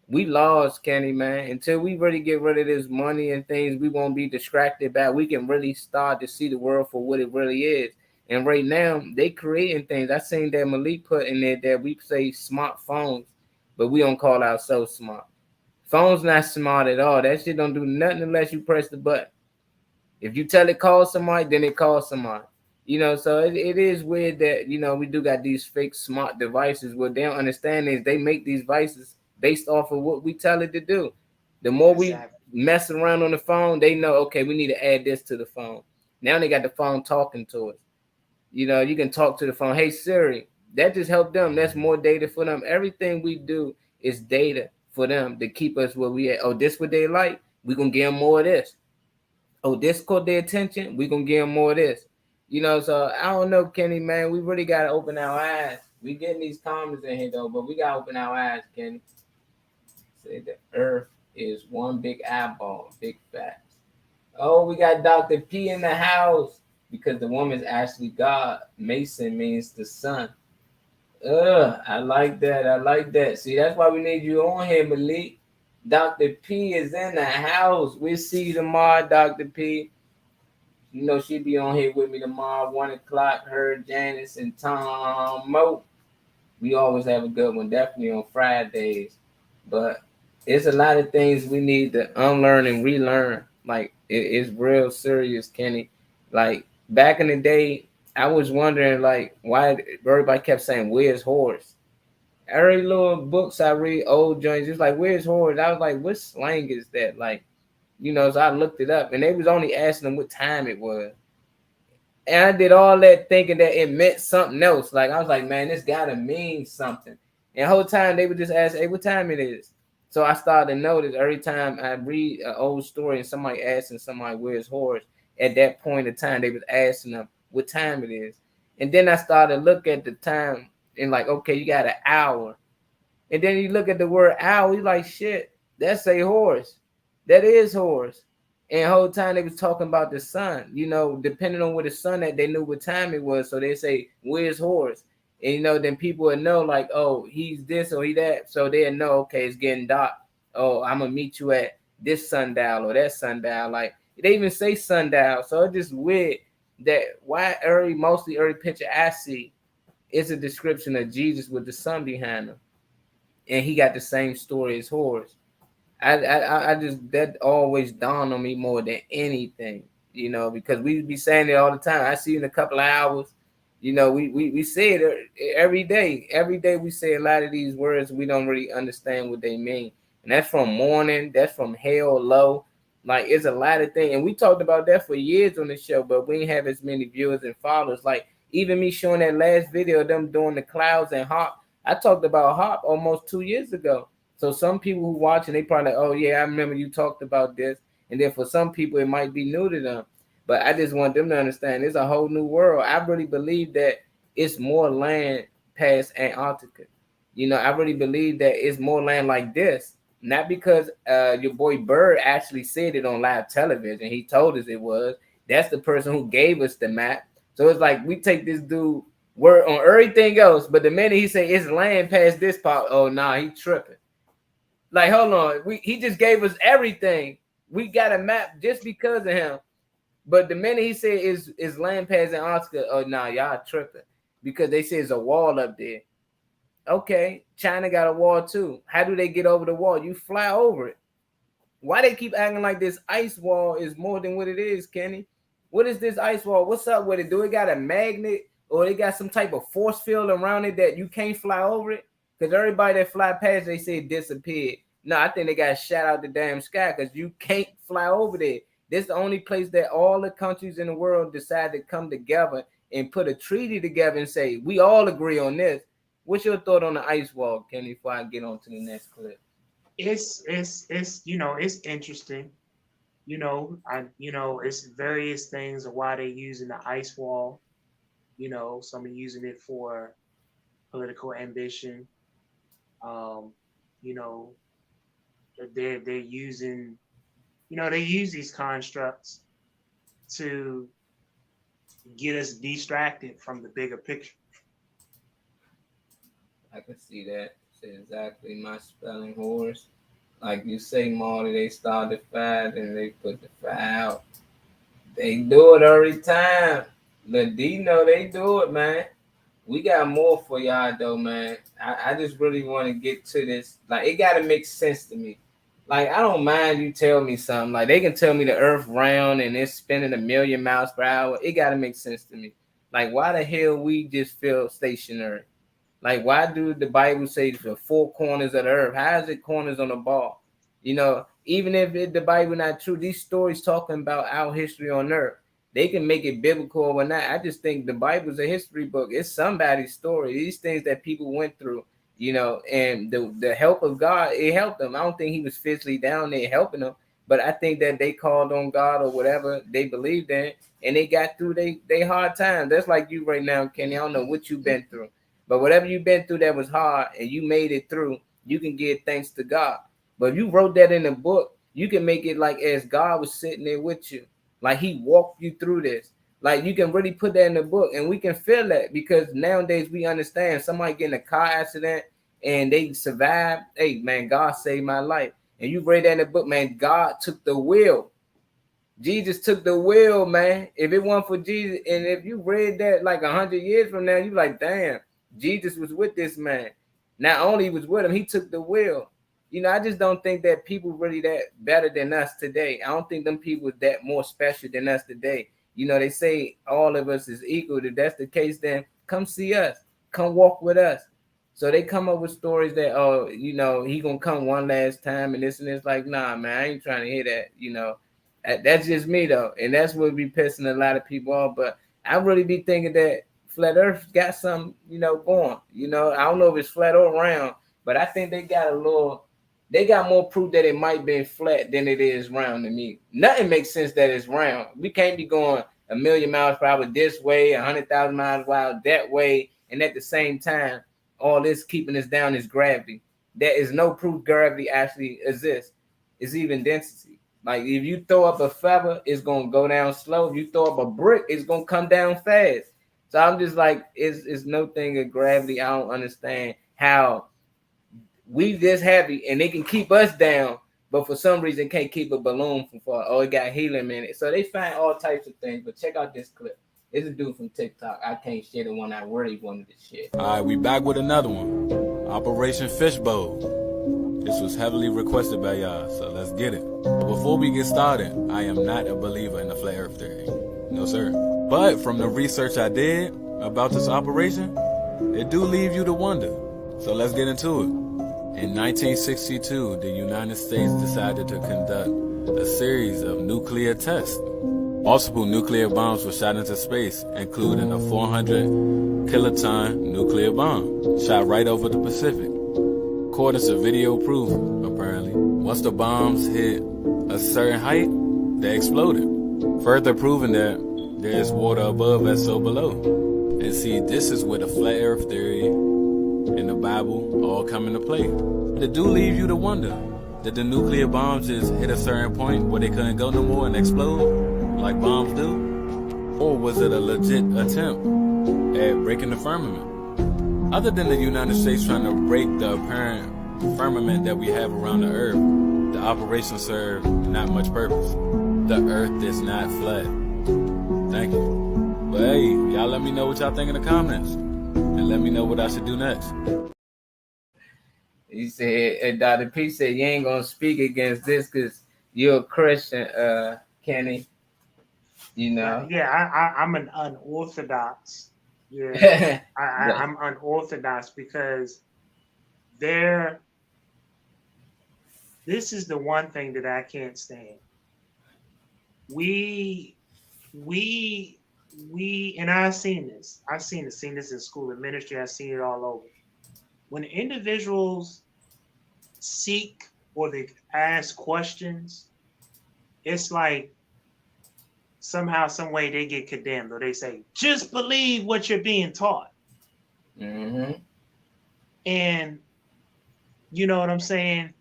we lost, Kenny, man. Until we really get rid of this money and things, we won't be distracted by. We can really start to see the world for what it really is. And right now, they creating things. I seen that Malik put in there that we say smartphones, but we don't call ourselves smart. Phone's not smart at all. That shit don't do nothing unless you press the button. If you tell it call somebody, then it calls somebody. You know, so it is weird that, you know, we do got these fake smart devices. What they don't understand is they make these devices based off of what we tell it to do. The more we mess around on the phone, they know, okay, we need to add this to the phone. Now they got the phone talking to us. You know, you can talk to the phone. Hey, Siri. That just helped them. That's more data for them. Everything we do is data for them to keep us where we at. Oh, this what they like? We're going to give them more of this. Oh, this caught their attention. We're going to give them more of this. You know, so I don't know, Kenny, man. We really got to open our eyes. We getting these comments in here, though, but we got to open our eyes, Kenny. Say the earth is one big eyeball, big facts. Oh, we got Dr. P in the house because the woman's actually God. Mason means the sun. I like that. I like that. See, that's why we need you on here, Malik. Dr. P is in the house. We'll see you tomorrow, Dr. P. You know, she'll be on here with me tomorrow, 1 o'clock. Her, Janice, and Tom Mo. We always have a good one, definitely on Fridays. But it's a lot of things we need to unlearn and relearn. Like, it's real serious, Kenny. Like, back in the day, I was wondering, like, why everybody kept saying, where's Horace? Every little books I read, old joints, it's like, where's Horace? I was like, what slang is that? Like, you know, so I looked it up, and they was only asking them what time it was. And I did all that thinking that it meant something else. Like, I was like, man, this gotta mean something. And the whole time they would just ask, hey, what time it is? So I started to notice every time I read an old story and somebody asking somebody where's Horace, at that point in time, they was asking them what time it is. And then I started to look at the time and like, okay, you got an hour. And then you look at the word hour, you like, shit, that's a horse. That is horse. And the whole time they was talking about the sun, you know, depending on where the sun at, they knew what time it was. So they say, where's horse? And, you know, then people would know like, oh, he's this or he that. So they'll know, okay, it's getting dark. Oh, I'm going to meet you at this sundial or that sundial. Like, they even say sundial. So it's just weird that why mostly every picture I see is a description of Jesus with the sun behind him. And he got the same story as Horace. I just that always dawned on me more than anything, you know, because we be saying it all the time. I see you in a couple of hours, you know, we say it every day. Every day we say a lot of these words we don't really understand what they mean, and that's from morning, that's from hell low. Like, it's a lot of things, and we talked about that for years on the show, but we didn't have as many viewers and followers. Like, even me showing that last video of them doing the clouds and harp, I talked about harp almost 2 years ago. So some people who watching, they probably like, oh yeah, I remember you talked about this. And then for some people, it might be new to them. But I just want them to understand it's a whole new world. I really believe that it's more land past Antarctica. You know, I really believe that it's more land like this. Not because your boy Bird actually said it on live television. He told us it was. That's the person who gave us the map. So it's like we take this dude word on everything else, but the minute he say it's land past this part, oh nah, he tripping. Like, hold on, he just gave us everything. We got a map just because of him. But the minute he said is land past Antarctica, oh nah, y'all tripping because they say it's a wall up there. Okay, China got a wall too. How do they get over the wall? You fly over it. Why they keep acting like this ice wall is more than what it is, Kenny? What is this ice wall? What's up with it? Do it got a magnet or they got some type of force field around it that you can't fly over it? Because everybody that fly past, they say it disappeared. No, I think they got shot out the damn sky because you can't fly over there. This is the only place that all the countries in the world decide to come together and put a treaty together and say, we all agree on this. What's your thought on the ice wall, Kenny, before I get on to the next clip? It's you know, it's interesting. You know, it's various things of why they're using the ice wall. You know, some are using it for political ambition. You know, they're using, you know, they use these constructs to get us distracted from the bigger picture. I can see that. It's exactly my spelling horse. Like you say, Marty, they start the fire and they put the fire out. They do it every time. Ladino, they do it, man. We got more for y'all though, man. I just really want to get to this. Like it gotta make sense to me. Like I don't mind you tell me something. Like they can tell me the earth round and it's spinning 1,000,000 miles per hour. It gotta make sense to me. Like why the hell we just feel stationary? Like, why do the Bible say the four corners of the earth? How is it corners on the ball? You know, even if the Bible not true, these stories talking about our history on earth, they can make it biblical or not. I just think the Bible's a history book. It's somebody's story. These things that people went through, you know, and the help of God, it helped them. I don't think he was physically down there helping them, but I think that they called on God or whatever they believed in, and they got through they hard time. That's like you right now, Kenny. I don't know what you've been through. But whatever you've been through that was hard and you made it through, you can give thanks to God. But if you wrote that in a book, you can make it like as God was sitting there with you. Like he walked you through this. Like you can really put that in the book and we can feel that because nowadays we understand somebody get in a car accident and they survive. Hey, man, God saved my life. And you read that in the book, man, God took the wheel. Jesus took the wheel, man. If it weren't for Jesus, and if you read that like 100 years from now, you like, damn, Jesus was with this man. Not only he was with him, he took the wheel. You know, I just don't think that people really that better than us today. I don't think them people that more special than us today. You know, they say all of us is equal. If that's the case, then come see us. Come walk with us. So they come up with stories that, oh, you know, he gonna come one last time and this and this. Like, nah, man, I ain't trying to hear that, you know. That's just me though, and that's what be pissing a lot of people off. But I really be thinking that flat Earth got some, you know, going. You know, I don't know if it's flat or round, but I think they got a little. They got more proof that it might be flat than it is round to me. Nothing makes sense that it's round. We can't be going 1,000,000 miles per hour this way, 100,000 miles per hour that way, and at the same time, all this keeping us down is gravity. There is no proof gravity actually exists. It's even density. Like if you throw up a feather, it's gonna go down slow. If you throw up a brick, it's gonna come down fast. So I'm just like, it's no thing of gravity. I don't understand how we this heavy and they can keep us down, but for some reason can't keep a balloon from fall. Oh, it got helium in it. So they find all types of things. But check out this clip. It's a dude from TikTok. I can't share the one I really wanted to share. All right, we back with another one. Operation Fishbowl. This was heavily requested by y'all, so let's get it. Before we get started, I am not a believer in the flat earth theory. No, sir. But from the research I did about this operation, it do leave you to wonder. So let's get into it. In 1962, the United States decided to conduct a series of nuclear tests. Multiple nuclear bombs were shot into space, including a 400 kiloton nuclear bomb shot right over the Pacific. According to video proof, apparently, once the bombs hit a certain height, they exploded, further proving that there is water above and so below. And see, this is where the flat earth theory and the Bible all come into play. But it do leave you to wonder, did the nuclear bombs just hit a certain point where they couldn't go no more and explode, like bombs do? Or was it a legit attempt at breaking the firmament? Other than the United States trying to break the apparent firmament that we have around the earth, the operation served not much purpose. The earth is not flat. Thank you. But hey, y'all let me know what y'all think in the comments. And let me know what I should do next. He said, and Dr. P said, you ain't going to speak against this because you're a Christian, Kenny. You know? Yeah, I'm an unorthodox. Yeah, I'm unorthodox because this is the one thing that I can't stand. We, and I've seen this in school and ministry. I've seen it all over. When individuals seek or they ask questions, it's like somehow, some way they get condemned, or they say, just believe what you're being taught. Mm-hmm. And you know what I'm saying?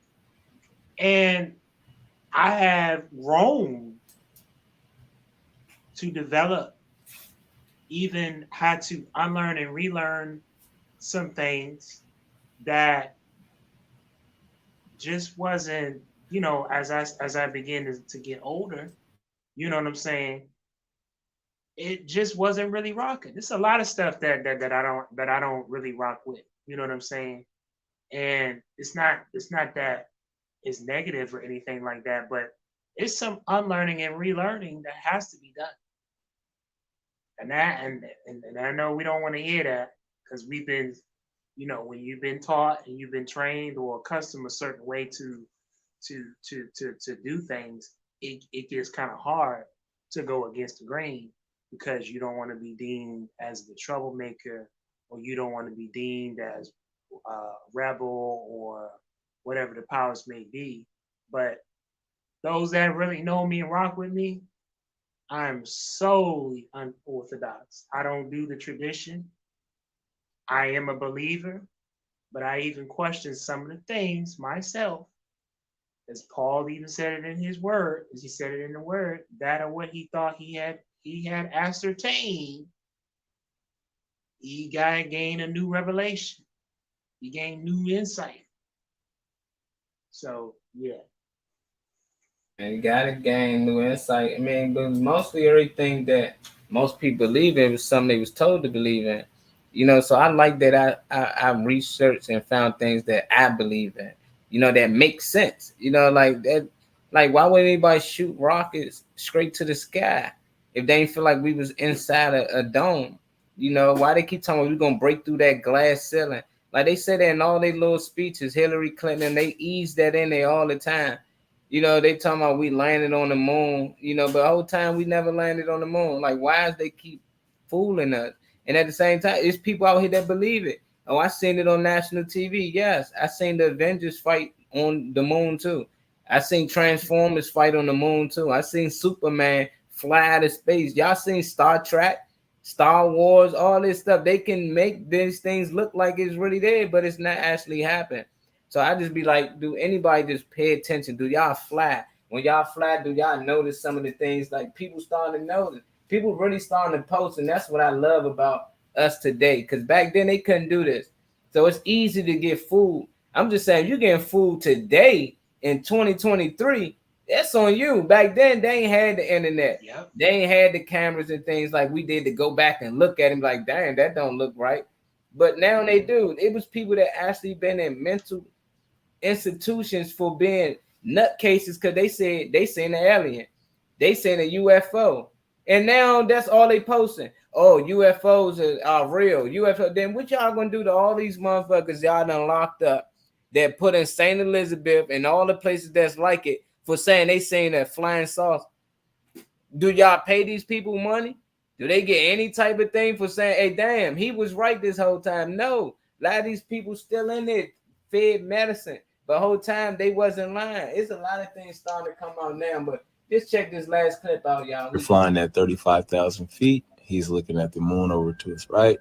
And I have room to develop, even had to unlearn and relearn some things that just wasn't, as I begin to get older, you know what I'm saying? It just wasn't really rocking. There's a lot of stuff that I don't really rock with. You know what I'm saying? And it's not that it's negative or anything like that, but it's some unlearning and relearning that has to be done. And I know we don't want to hear that, because we've been, when you've been taught and you've been trained or accustomed a certain way to do things, it gets kind of hard to go against the grain, because you don't want to be deemed as the troublemaker, or you don't want to be deemed as rebel, or whatever the powers may be. But those that really know me and rock with me, I'm solely unorthodox. I don't do the tradition. I am a believer, but I even question some of the things myself, as Paul even said it in his word, as he said it in the word, that are what he thought he had ascertained. He got to gain a new revelation. He gained new insight. So yeah. And you gotta gain new insight. I mean, but mostly everything that most people believe in was something they was told to believe in. So I like that I researched and found things that I believe in. That make sense. Like that. Like, why would anybody shoot rockets straight to the sky if they didn't feel like we was inside a dome? Why they keep talking about we're gonna break through that glass ceiling? Like they said that in all their little speeches. Hillary Clinton, they ease that in there all the time. They talking about we landed on the moon, but the whole time we never landed on the moon. Like, why is they keep fooling us? And at the same time, it's people out here that believe it. Oh, I seen it on national TV. Yes, I seen the Avengers fight on the moon too. I seen Transformers fight on the moon too. I seen Superman fly to space. Y'all seen Star Trek, Star Wars, all this stuff. They can make these things look like it's really there, but it's not actually happening. So I just be like, do anybody just pay attention? Do y'all fly? When y'all fly, do y'all notice some of the things like people starting to notice? People really starting to post, and that's what I love about us today. Because back then they couldn't do this. So it's easy to get food. I'm just saying, you're getting food today in 2023. That's on you. Back then, they ain't had the internet. Yep. They ain't had the cameras and things like we did to go back and look at him like, damn, that don't look right. But now they do. It was people that actually been in mental institutions for being nutcases because they seen an alien, they seen a UFO, and now that's all they posting. Oh, UFOs are real. UFO. Then what y'all gonna do to all these motherfuckers y'all done locked up, that put in St. Elizabeth and all the places that's like it for saying they seen a flying saucer? Do y'all pay these people money? Do they get any type of thing for saying, hey, damn, he was right this whole time? No. A lot of these people still in it, fed medicine. But the whole time they wasn't lying. It's a lot of things starting to come out now. But just check this last clip out, y'all. You're flying at 35,000 feet. He's looking at the moon over to his right.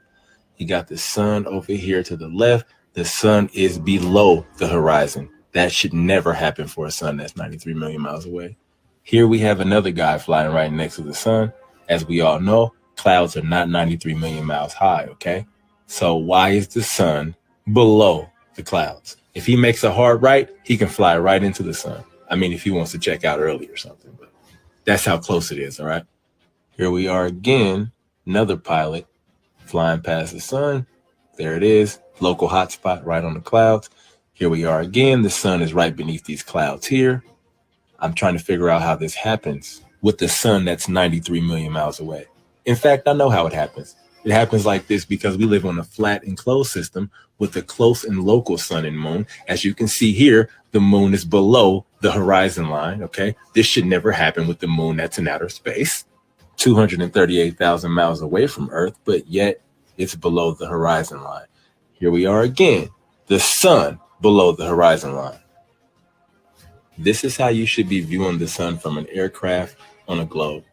He got the sun over here to the left. The sun is below the horizon. That should never happen for a sun that's 93 million miles away. Here we have another guy flying right next to the sun. As we all know, clouds are not 93 million miles high, okay? So why is the sun below the clouds? If he makes a hard right, he can fly right into the sun. I mean, if he wants to check out early or something, but that's how close it is, all right? Here we are again, another pilot flying past the sun. There it is, local hotspot right on the clouds. Here we are again, the sun is right beneath these clouds here. I'm trying to figure out how this happens with the sun that's 93 million miles away. In fact, I know how it happens. It happens like this because we live on a flat enclosed system with a close and local sun and moon. As you can see here, the moon is below the horizon line, okay? This should never happen with the moon that's in outer space, 238,000 miles away from Earth, but yet it's below the horizon line. Here we are again, the sun below the horizon line. This is how you should be viewing the sun from an aircraft on a globe.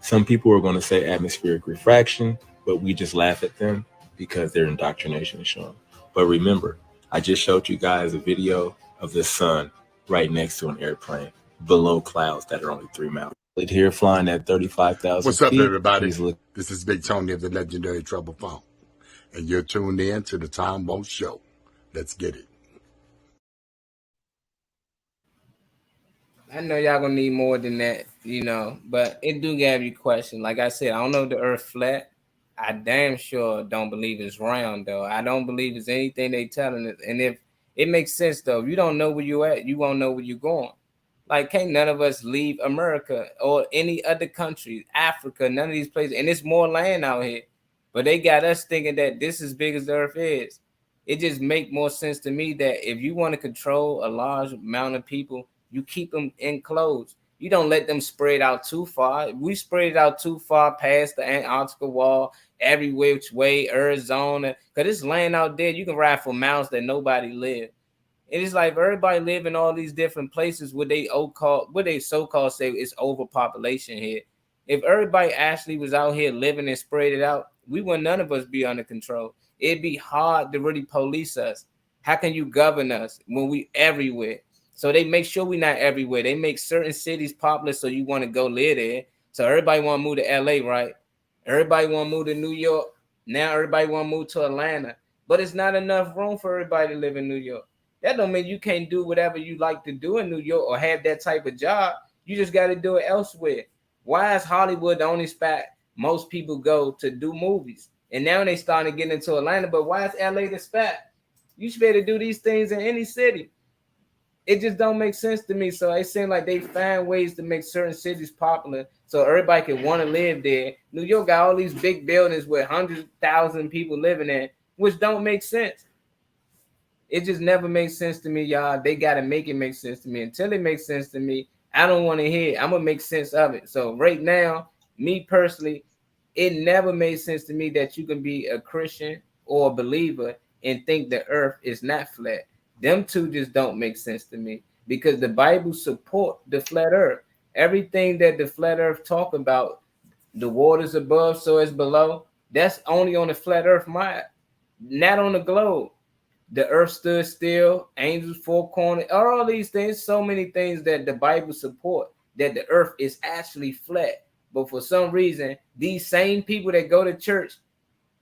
Some people are going to say atmospheric refraction, but we just laugh at them because their indoctrination is showing. But remember, I just showed you guys a video of the sun right next to an airplane below clouds that are only 3 miles. Here flying at 35,000 What's up, feet. everybody? This is Big Tony of the legendary Trouble Phone, and you're tuned in to the Tom Won't Show. Let's get it. I know y'all gonna need more than that, but it do have you question. Like I said, I don't know if the earth flat. I damn sure don't believe it's round though. I don't believe it's anything they telling us. And if it makes sense though, if you don't know where you at, you won't know where you're going. Like, can't none of us leave America or any other country, Africa, none of these places. And it's more land out here. But they got us thinking that this is big as the earth is. It just make more sense to me that if you want to control a large amount of people, you keep them enclosed. You don't let them spread out too far. We spread it out too far past the Antarctica wall, every which way, Arizona. Because it's land out there. You can ride for miles that nobody live. And it's like everybody live in all these different places where they so-called say it's overpopulation here. If everybody actually was out here living and spread it out, we would none of us be under control. It'd be hard to really police us. How can you govern us when we everywhere? So they make sure we're not everywhere. They make certain cities popular so you want to go live there. So everybody want to move to LA, right? Everybody want to move to New York. Now everybody want to move to Atlanta. But it's not enough room for everybody to live in New York. That don't mean you can't do whatever you like to do in New York or have that type of job. You just got to do it elsewhere. Why is Hollywood the only spot most people go to do movies? And now they starting to get into Atlanta, but why is LA the spot? You should be able to do these things in any city. It just don't make sense to me. So it seems like they find ways to make certain cities popular so everybody can want to live there. New York got all these big buildings with 100,000 people living in, which don't make sense. It just never makes sense to me, y'all. They got to make it make sense to me. Until it makes sense to me, I don't want to hear it. I'm going to make sense of it. So right now, me personally, it never made sense to me that you can be a Christian or a believer and think the earth is not flat. Them two just don't make sense to me because the Bible support the flat earth. Everything that the flat earth talk about, the waters above, so it's below, that's only on the flat earth map, not on the globe. The earth stood still, angels four corners, all these things, so many things that the Bible support that the earth is actually flat. But for some reason, these same people that go to church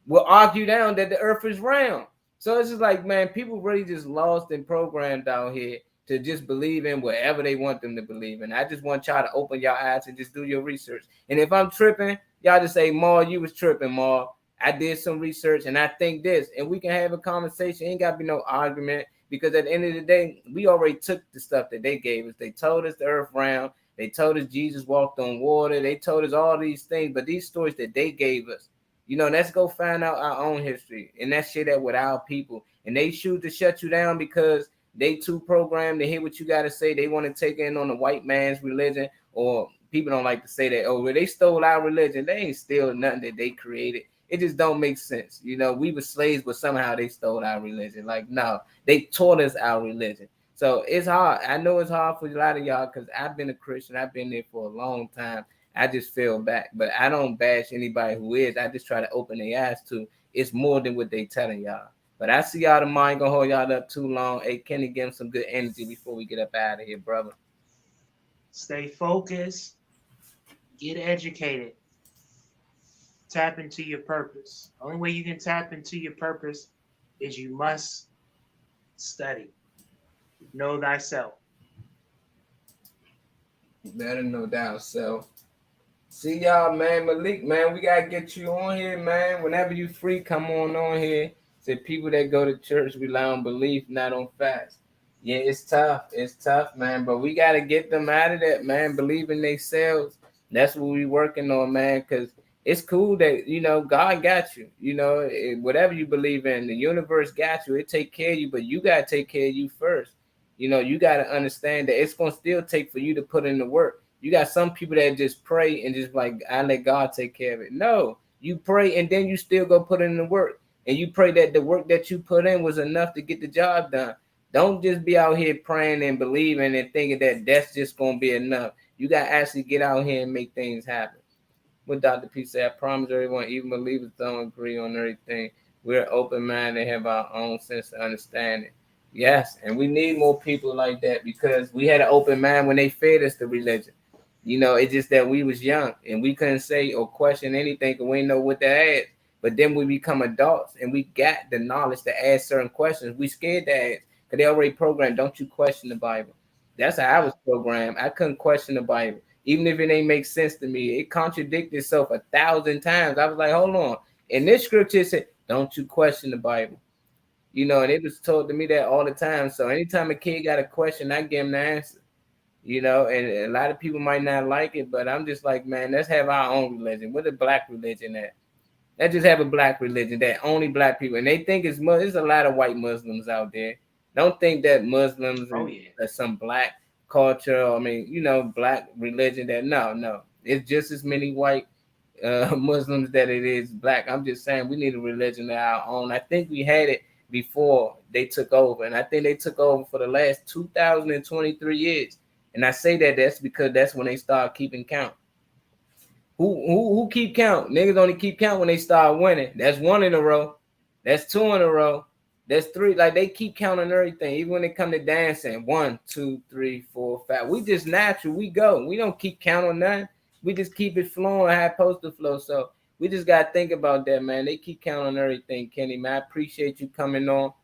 will argue down that the earth is round. So it's just like, man, people really just lost and programmed out here to just believe in whatever they want them to believe in. I just want y'all to open your eyes and just do your research. And if I'm tripping, y'all just say, Ma, you was tripping, Ma. I did some research and I think this, and we can have a conversation. Ain't got to be no argument because at the end of the day, we already took the stuff that they gave us. They told us the earth round. They told us Jesus walked on water. They told us all these things, but these stories that they gave us, let's go find out our own history and that shit that with our people. And they choose to shut you down because they too programmed to hear what you got to say. They want to take in on the white man's religion, or people don't like to say that, well, they stole our religion. They ain't steal nothing that they created. It just don't make sense. We were slaves, but somehow they stole our religion. Like, no, they taught us our religion. So it's hard. I know it's hard for a lot of y'all because I've been a Christian. I've been there for a long time. I just fell back, but I don't bash anybody who is. I just try to open their eyes to it's more than what they telling y'all. But I see y'all tomorrow. Ain't gonna hold y'all up too long. Hey, Kenny, give him some good energy before we get up out of here, brother. Stay focused. Get educated. Tap into your purpose. Only way you can tap into your purpose is you must study. Know thyself. Better know thyself. See y'all, man. Malik, man, we gotta get you on here, man. Whenever you free, come on here. Say people that go to church rely on belief, not on facts. Yeah, it's tough. It's tough, man. But we gotta get them out of that, man. Believe in themselves. That's what we working on, man. Cause it's cool that God got you. Whatever you believe in, the universe got you. It take care of you, but you gotta take care of you first. You gotta understand that it's gonna still take for you to put in the work. You got some people that just pray and just like, I let God take care of it. No, you pray and then you still go put in the work. And you pray that the work that you put in was enough to get the job done. Don't just be out here praying and believing and thinking that that's just going to be enough. You got to actually get out here and make things happen. what Dr. P said. I promise everyone, even believers don't agree on everything. We're open minded and have our own sense of understanding. Yes, and we need more people like that because we had an open mind when they fed us the religion. You know, it's just that we was young and we couldn't say or question anything because we didn't know what to ask. But then we become adults and we got the knowledge to ask certain questions. We scared to ask because they already programmed, don't you question the Bible. That's how I was programmed. I couldn't question the Bible. Even if it ain't make sense to me, it contradicted itself 1,000 times. I was like, hold on. In this scripture, it said, don't you question the Bible. You know, and it was told to me that all the time. So anytime a kid got a question, I give him the answer. You know, and a lot of people might not like it, but I'm just like, man, let's have our own religion. What a black religion at? Let's just have a black religion that only black people, and they think it's there's a lot of white Muslims out there. Don't think that Muslims are some black culture. I mean, you know, black religion. That no, it's just as many white Muslims that it is black. I'm just saying we need a religion of our own. I think we had it before they took over, and I think they took over for the last 2,023 years. And I say that's because that's when they start keeping count. Who keep count? Niggas only keep count when they start winning. That's 1 in a row. That's 2 in a row. That's 3. Like they keep counting everything, even when they come to dancing. 1, 2, 3, 4, 5. We just natural. We go. We don't keep count on nothing. We just keep it flowing how it's supposed to flow. So we just gotta think about that, man. They keep counting on everything, Kenny. Man, I appreciate you coming on.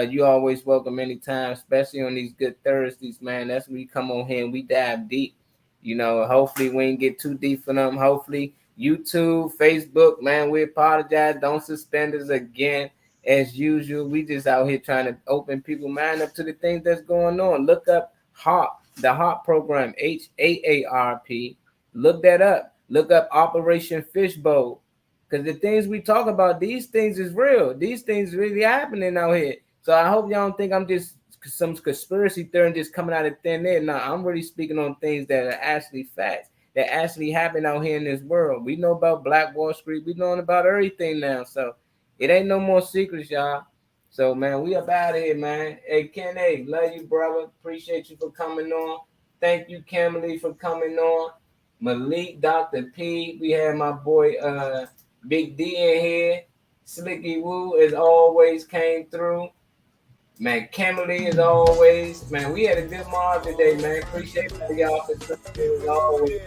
You always welcome anytime, especially on these good Thursdays, man. That's when we come on here and we dive deep. You know, hopefully we ain't get too deep for them. Hopefully YouTube, Facebook, man, we apologize. Don't suspend us again. As usual, we just out here trying to open people's mind up to the things that's going on. Look up HARP, the HARP program, HAARP. Look that up. Look up Operation Fishbowl. Because the things we talk about, these things is real. These things really happening out here. So I hope y'all don't think I'm just some conspiracy theory just coming out of thin air. No, I'm really speaking on things that are actually facts that actually happen out here in this world. We know about Black Wall Street. We know about everything now. So it ain't no more secrets, y'all. So, man, we up out of here, man. Hey, Ken, hey, love you, brother. Appreciate you for coming on. Thank you, Kimberly, for coming on. Malik, Dr. P. We had my boy Big D in here. Slicky Woo, as always, came through. Man, Kimberly, as always. Man, we had a good mob today, man. Appreciate y'all for listening as always.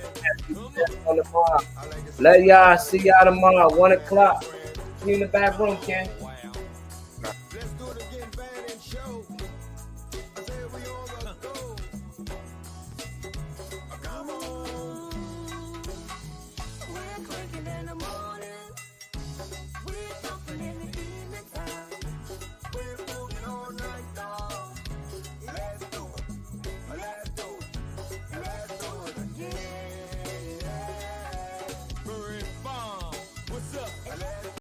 On the mob. Love y'all. See y'all tomorrow, 1 o'clock. See you in the back room, Ken.